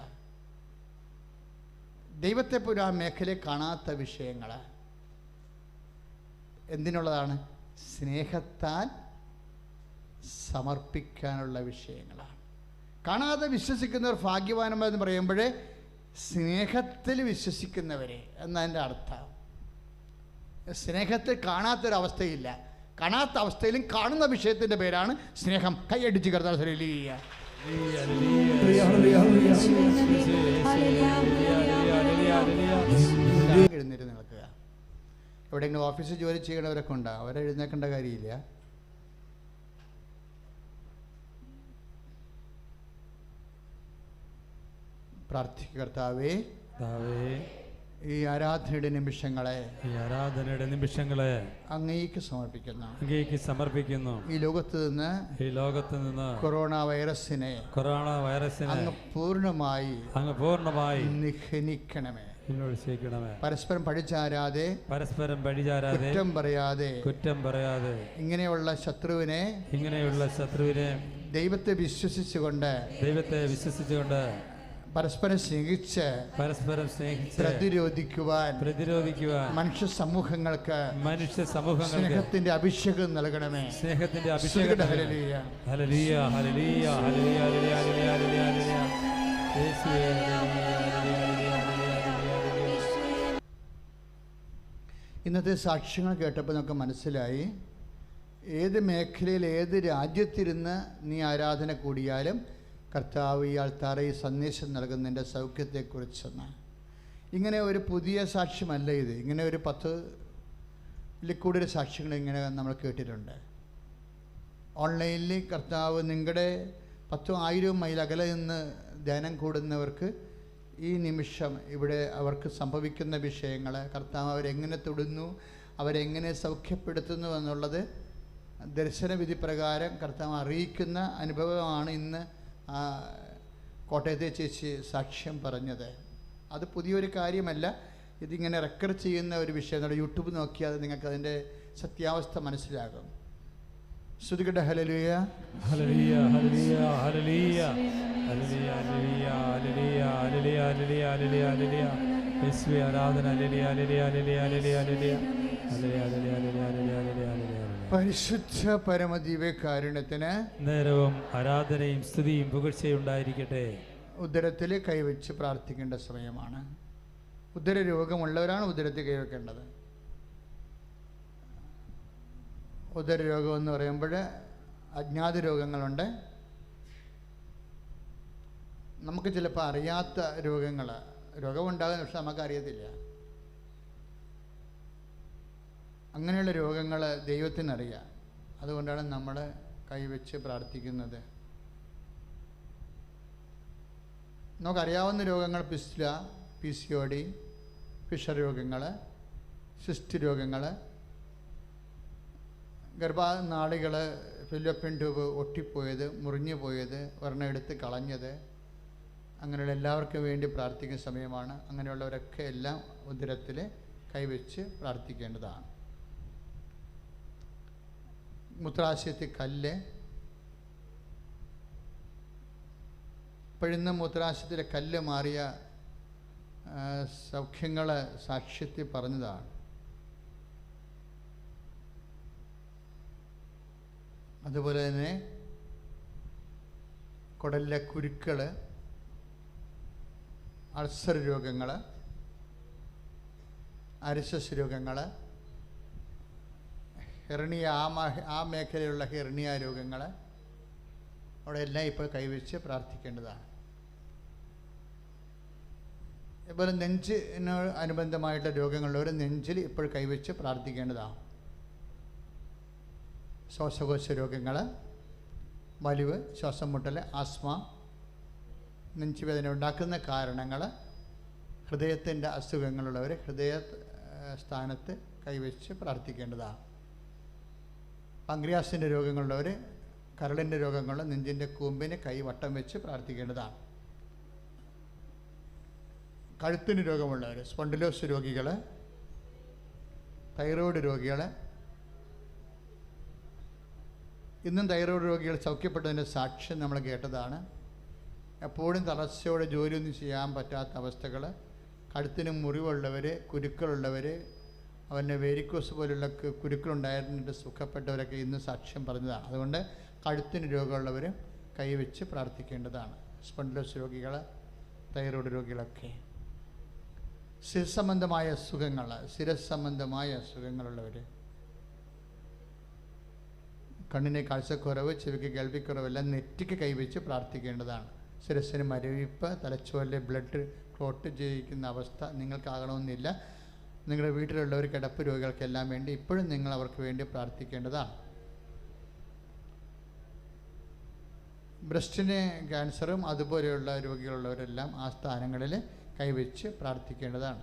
ദൈവത്തെ പോലും ആ മേഖലയെ കാണാത്ത വിഷയങ്ങൾ എന്തിനുള്ളതാണ്? സ്നേഹത്താൽ സമർപ്പിക്കാനുള്ള വിഷയങ്ങളാണ്. കാണാതെ വിശ്വസിക്കുന്നവർ ഭാഗ്യവാന്മാരെന്ന് പറയുമ്പോഴേ സ്നേഹത്തിൽ വിശ്വസിക്കുന്നവരെ എന്നതിൻ്റെ അർത്ഥം. സ്നേഹത്തിൽ കാണാത്തൊരവസ്ഥയില്ല. കാണാത്ത അവസ്ഥയിലും കാണുന്ന വിഷയത്തിൻ്റെ പേരാണ് സ്നേഹം. കൈയടിച്ച് കർത്താവ് ഹല്ലേലൂയ. എഴുന്നേറ്റ് നിൽക്കുക. എവിടെയെങ്കിലും ഓഫീസിൽ ജോലി ചെയ്യണവരൊക്കെ ഉണ്ടോ? അവരെ എഴുന്നേക്കേണ്ട കാര്യമില്ല. പ്രാർത്ഥിക്കുക. കർത്താവേ, ഈ ആരാധനയുടെ നിമിഷങ്ങളെ അങ്ങേക്ക് സമർപ്പിക്കുന്നു. ഈ ലോകത്ത് നിന്ന് കൊറോണ വൈറസിനെ അങ്ങ് പൂർണ്ണമായി നിഹനിക്കണമേ. പരസ്പരം പഠിച്ചാരാതെ കുറ്റം പറയാതെ ഇങ്ങനെയുള്ള ശത്രുവിനെ ദൈവത്തെ വിശ്വസിച്ചുകൊണ്ട് പരസ്പരം സ്നേഹിച്ച് പ്രതിരോധിക്കുവാൻ മനുഷ്യ സമൂഹങ്ങൾക്ക് സ്നേഹത്തിന്റെ അഭിഷേകം നൽകണമേ. ഹല്ലേലൂയ. ഇന്നത്തെ സാക്ഷ്യങ്ങൾ കേട്ടപ്പോൾ നമുക്ക് മനസ്സിലായി, ഏത് മേഖലയിൽ ഏത് രാജ്യത്തിരുന്ന് നീ ആരാധന കൂടിയാലും കർത്താവ് ഈ ആൾത്താറെ ഈ സന്ദേശം നൽകുന്നതിൻ്റെ സൗഖ്യത്തെക്കുറിച്ചെന്ന്. ഇങ്ങനെ ഒരു പുതിയ സാക്ഷ്യമല്ല ഇത്. ഇങ്ങനെ ഒരു 10 കൂടുതൽ സാക്ഷ്യങ്ങൾ ഇങ്ങനെ നമ്മൾ കേട്ടിട്ടുണ്ട്. ഓൺലൈനിൽ കർത്താവ് നിങ്ങളുടെ 10,000 മൈൽ അകലെ നിന്ന് ധ്യാനം കൂടുന്നവർക്ക് ഈ നിമിഷം ഇവിടെ അവർക്ക് സംഭവിക്കുന്ന വിഷയങ്ങൾ, കർത്താവ് അവരെങ്ങനെ തൊടുന്നു, അവരെങ്ങനെ സൗഖ്യപ്പെടുത്തുന്നു എന്നുള്ളത് ദർശനവിധി പ്രകാരം കർത്താവ് അറിയിക്കുന്ന അനുഭവമാണ് ഇന്ന് കോട്ടയത്തെ ചേച്ചി സാക്ഷ്യം പറഞ്ഞത്. അത് പുതിയൊരു കാര്യമല്ല. ഇതിങ്ങനെ റെക്കോർഡ് ചെയ്യുന്ന ഒരു വിഷയം. നമ്മുടെ യൂട്യൂബ് നോക്കിയാൽ നിങ്ങൾക്ക് അതിൻ്റെ സത്യാവസ്ഥ മനസ്സിലാകും. ശ്രുതികട്ടെ ഹല്ലേലൂയ. ഹല്ലേലൂയ, ഹല്ലേലൂയ, ഹല്ലേലൂയ, ഹല്ലേലൂയ, ഹല്ലേലൂയ, ഹല്ലേലൂയ, ഹല്ലേലൂയ, ഹല്ലേലൂയ, ഹല്ലേലൂയ. യേശുവേ ആരാധന. ഹല്ലേലൂയ, ഹല്ലേലൂയ, ഹല്ലേലൂയ, ഹല്ലേലൂയ, ഹല്ലേലൂയ, ഹല്ലേലൂയ, ഹല്ലേലൂയ, ഹല്ലേലൂയ, ഹല്ലേലൂയ, ഹല്ലേലൂയ. പരിശുദ്ധ പരമദിവ്യകാരുണ്യത്തിന് നേരവും ആരാധനയും സ്തുതിയും പുകഴ്ചയും ഉണ്ടായിരിക്കട്ടെ. ഉദരത്തിൽ കൈവച്ച് പ്രാർത്ഥിക്കേണ്ട സമയമാണ്. ഉദര രോഗമുള്ളവരാണ് ഉദരത്തിൽ കൈവയ്ക്കേണ്ടത്. ഉദര രോഗം എന്ന് പറയുമ്പോൾ അജ്ഞാത രോഗങ്ങളുണ്ട്. നമുക്ക് ചിലപ്പോൾ അറിയാത്ത രോഗമുണ്ടാകുന്ന പക്ഷെ നമുക്കറിയത്തില്ല. അങ്ങനെയുള്ള രോഗങ്ങൾ ദൈവത്തിനറിയാം. അതുകൊണ്ടാണ് നമ്മൾ കൈവച്ച് പ്രാർത്ഥിക്കുന്നത്. നമുക്കറിയാവുന്ന രോഗങ്ങൾ പിസ്ല, PCOD, ഫിഷർ രോഗങ്ങൾ, സിസ്റ്റ് രോഗങ്ങൾ, ഗർഭനാളികൾ, ഫിലോപ്പിയൻ ട്യൂബ് ഒട്ടിപ്പോയത്, മുറിഞ്ഞു പോയത്, ഒരെണ്ണം എടുത്ത് കളഞ്ഞത്, അങ്ങനെയുള്ള എല്ലാവർക്കും വേണ്ടി പ്രാർത്ഥിക്കുന്ന സമയമാണ്. അങ്ങനെയുള്ളവരൊക്കെ എല്ലാം ഉദരത്തിൽ കൈവച്ച് പ്രാർത്ഥിക്കേണ്ടതാണ്. മൂത്രാശയത്തിൽ കല്ല്, ഇപ്പോഴിന്ന് മൂത്രാശയത്തിലെ കല്ല് മാറിയ സൗഖ്യങ്ങൾ സാക്ഷ്യത്തിൽ പറഞ്ഞതാണ്. അതുപോലെ തന്നെ കുടലിലെ കുരുക്കൾ, അൾസർ രോഗങ്ങൾ, അരിസസ് രോഗങ്ങൾ, ഹെർണിയ, ആ മേഖലയിലുള്ള ഹെർണിയ രോഗങ്ങൾ, അവിടെ എല്ലാം ഇപ്പോൾ കൈവച്ച് പ്രാർത്ഥിക്കേണ്ടതാണ്. ഇപ്പോൾ നെഞ്ചിനോട് അനുബന്ധമായിട്ടുള്ള രോഗങ്ങളുള്ളവർ നെഞ്ചിൽ ഇപ്പോൾ കൈവച്ച് പ്രാർത്ഥിക്കേണ്ടതാണ്. ശ്വാസകോശ രോഗങ്ങൾ, വലിവ്, ശ്വാസം മുട്ടൽ, ആസ്മ, നെഞ്ചുവേദന ഉണ്ടാക്കുന്ന കാരണങ്ങൾ, ഹൃദയത്തിൻ്റെ അസുഖങ്ങളുള്ളവർ ഹൃദയ സ്ഥാനത്ത് കൈവച്ച് പ്രാർത്ഥിക്കേണ്ടതാണ്. പങ്ക്രിയാസിൻ്റെ രോഗങ്ങളുള്ളവർ, കരളിൻ്റെ രോഗങ്ങൾ, നെഞ്ചിൻ്റെ കൂമ്പിന് കൈ വട്ടം വെച്ച് പ്രാർത്ഥിക്കേണ്ടതാണ്. കഴുത്തിന് രോഗമുള്ളവർ, സ്പോണ്ടിലോസ് രോഗികൾ, തൈറോയ്ഡ് രോഗികൾ, ഇന്നും തൈറോയ്ഡ് രോഗികൾ സൗഖ്യപ്പെട്ടതിൻ്റെ സാക്ഷ്യം നമ്മൾ കേട്ടതാണ്. എപ്പോഴും തളർച്ചയോടെ ജോലിയൊന്നും ചെയ്യാൻ പറ്റാത്ത അവസ്ഥകൾ, കഴുത്തിന് മുറിവുള്ളവർ, കുരുക്കളുള്ളവർ, അവൻ്റെ വേരിക്കോസ് പോലുള്ള കുരുക്കളുണ്ടായിരുന്നിട്ട് സുഖപ്പെട്ടവരൊക്കെ ഇന്ന് സാക്ഷ്യം പറഞ്ഞതാണ്. അതുകൊണ്ട് കഴുത്തിന് രോഗമുള്ളവർ കൈവച്ച് പ്രാർത്ഥിക്കേണ്ടതാണ്. സ്പോണ്ടിലോസ് രോഗികൾ, തൈറോയ്ഡ് രോഗികളൊക്കെ. ശിരസ് സംബന്ധമായ അസുഖങ്ങളുള്ളവർ, കണ്ണിന് കാഴ്ചക്കുറവ്, ചെവിക്ക് കേൾവിക്കുറവെല്ലാം നെറ്റിക്ക് കൈവച്ച് പ്രാർത്ഥിക്കേണ്ടതാണ്. ശിരസ്സിന് മരവിപ്പ്, തലച്ചോറിലെ ബ്ലഡ് ക്ലോട്ട് ചെയ്യിക്കുന്ന അവസ്ഥ നിങ്ങൾക്കാകണമെന്നില്ല. നിങ്ങളുടെ വീട്ടിലുള്ളവർ, കിടപ്പ് രോഗികൾക്കെല്ലാം വേണ്ടി ഇപ്പോഴും നിങ്ങൾ അവർക്ക് വേണ്ടി പ്രാർത്ഥിക്കേണ്ടതാണ്. ബ്രസ്റ്റിന് ക്യാൻസറും അതുപോലെയുള്ള രോഗികളുള്ളവരെല്ലാം ആ സ്ഥാനങ്ങളിൽ കൈവച്ച് പ്രാർത്ഥിക്കേണ്ടതാണ്.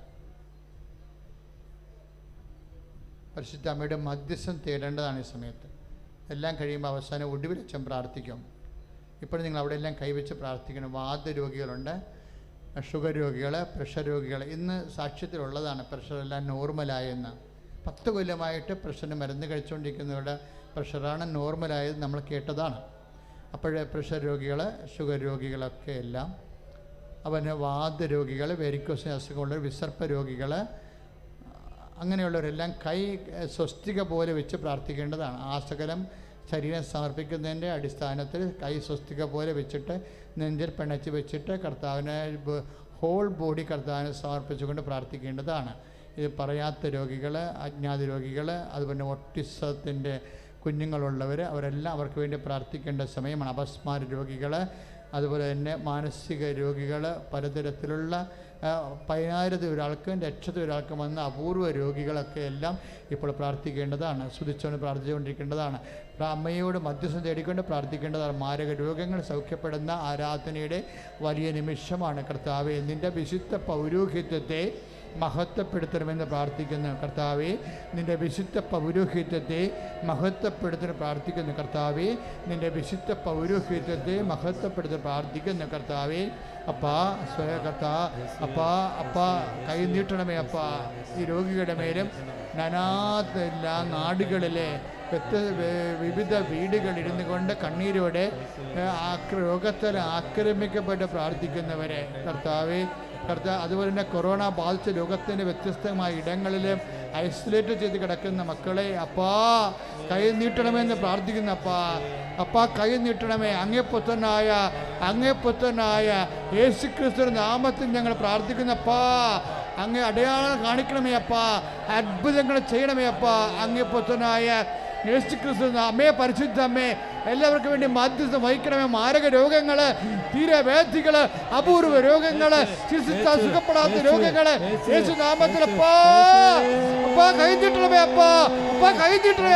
പരിശുദ്ധ അമ്മയുടെ മധ്യസ്ഥം തേടേണ്ടതാണ് ഈ സമയത്ത്. എല്ലാം കഴിയുമ്പോൾ അവസാനം ഒടുവിൽ അച്ഛൻ പ്രാർത്ഥിക്കും. ഇപ്പോഴും നിങ്ങൾ അവിടെ എല്ലാം കൈവച്ച് പ്രാർത്ഥിക്കണം. വാതരോഗികളുണ്ട്, ഷുഗർ രോഗികൾ, പ്രഷർ രോഗികൾ. ഇന്ന് സാക്ഷ്യത്തിലുള്ളതാണ് പ്രഷറെല്ലാം നോർമലായെന്ന്. 10 കൊല്ലമായിട്ട് പ്രഷറിന് മരുന്ന് കഴിച്ചുകൊണ്ടിരിക്കുന്നവരുടെ പ്രഷറാണ് നോർമലായത് നമ്മൾ കേട്ടതാണ്. അപ്പോഴേ പ്രഷർ രോഗികൾ, ഷുഗർ രോഗികളൊക്കെ എല്ലാം, അവന് വാതരോഗികൾ, വെരിക്കോസിന് അസുഖമുള്ളവർ, വിസർപ്പ രോഗികൾ, അങ്ങനെയുള്ളവരെല്ലാം കൈ സ്വസ്തിക പോലെ വെച്ച് പ്രാർത്ഥിക്കേണ്ടതാണ്. ആസകലം ശരീരം സമർപ്പിക്കുന്നതിൻ്റെ അടിസ്ഥാനത്തിൽ കൈ സ്വസ്തിക പോലെ വെച്ചിട്ട് നെഞ്ചിൽ പിണച്ച് വെച്ചിട്ട് കർത്താവിനെ ഹോൾ ബോഡി കർത്താവിനെ സമർപ്പിച്ചുകൊണ്ട് പ്രാർത്ഥിക്കേണ്ടതാണ്. ഇത് പറയാത്ത രോഗികൾ, അജ്ഞാത രോഗികൾ, അതുപോലെ ഓട്ടിസത്തിൻ്റെ കുഞ്ഞുങ്ങളുള്ളവർ, അവരെല്ലാം അവർക്ക് വേണ്ടി പ്രാർത്ഥിക്കേണ്ട സമയമാണ്. അപസ്മാര രോഗികൾ, അതുപോലെ തന്നെ മാനസിക രോഗികൾ, പലതരത്തിലുള്ള 10,000 ഒരാൾക്കും 1,00,000 ഒരാൾക്കും വന്ന അപൂർവ രോഗികളൊക്കെ എല്ലാം ഇപ്പോൾ പ്രാർത്ഥിക്കേണ്ടതാണ്. സ്തുതിച്ചുകൊണ്ട് പ്രാർത്ഥിച്ചുകൊണ്ടിരിക്കേണ്ടതാണ്. അമ്മയോട് മധ്യസ്ഥം തേടിക്കൊണ്ട് പ്രാർത്ഥിക്കേണ്ടതാണ്. മാരക രോഗങ്ങൾ സൗഖ്യപ്പെടുന്ന ആരാധനയുടെ വലിയ നിമിഷമാണ്. കർത്താവേ, നിൻ്റെ വിശുദ്ധ പൗരോഹിത്യത്തെ മഹത്വപ്പെടുത്തണമെന്ന് പ്രാർത്ഥിക്കുന്നു. കർത്താവേ, നിൻ്റെ വിശുദ്ധ പൗരോഹിത്യത്തെ മഹത്വപ്പെടുത്തി പ്രാർത്ഥിക്കുന്നു. കർത്താവേ, നിൻ്റെ വിശുദ്ധ പൗരോഹിത്യത്തെ മഹത്വപ്പെടുത്തി പ്രാർത്ഥിക്കുന്നു. കർത്താവേ, അപ്പാ കൈ നീട്ടണമേ അപ്പാ. ഈ രോഗികളുടെ മേലും എല്ലാ നാടുകളിലെ വിവിധ വീടുകളിരുന്നു കൊണ്ട് കണ്ണീരോടെ രോഗത്താൽ ആക്രമിക്കപ്പെട്ട് പ്രാർത്ഥിക്കുന്നവരെ കർത്താവേ, അതുപോലെ തന്നെ കൊറോണ ബാധിച്ച ലോകത്തിൻ്റെ വ്യത്യസ്തമായ ഇടങ്ങളിൽ ഐസൊലേറ്റ് ചെയ്ത് കിടക്കുന്ന മക്കളെ അപ്പാ കൈ നീട്ടണമെന്ന് പ്രാർത്ഥിക്കുന്ന അപ്പാ കൈ നീട്ടണമേ. അങ്ങേപ്പുത്രനായ യേശുക്രിസ്തുവിന്റെ നാമത്തിൽ ഞങ്ങൾ പ്രാർത്ഥിക്കുന്ന അപ്പാ, അങ്ങേ അടയാളം കാണിക്കണമേ അപ്പാ, അത്ഭുതങ്ങൾ ചെയ്യണമേ അപ്പാ. അങ്ങേപ്പുത്രനായ യേശുക്രിസ്തു അമ്മേ, പരിശുദ്ധ അമ്മേ, എല്ലാവർക്കും വേണ്ടി മാധ്യസ്ഥം വഹിക്കണമേ. മാരക രോഗങ്ങള്, തീരവേദികള്, അപൂർവ രോഗങ്ങള്, ചികിത്സ സുഖപ്പെടാത്ത രോഗങ്ങള് യേശു നാമത്തിൽ അപ്പാ കഴിഞ്ഞിട്ടണമേ. അപ്പാ കഴിഞ്ഞിട്ടണമേ.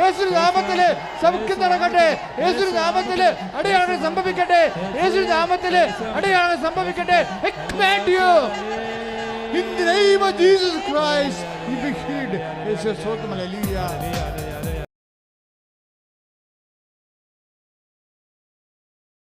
യേശു നാമത്തില് സൗഖ്യം നടക്കട്ടെ. യേശു നാമത്തില് അടയാളങ്ങൾ സംഭവിക്കട്ടെ. യേശു നാമത്തില് അടയാളങ്ങൾ സംഭവിക്കട്ടെ. In the name of Jesus Christ, he be healed. Yes, yes, hallelujah.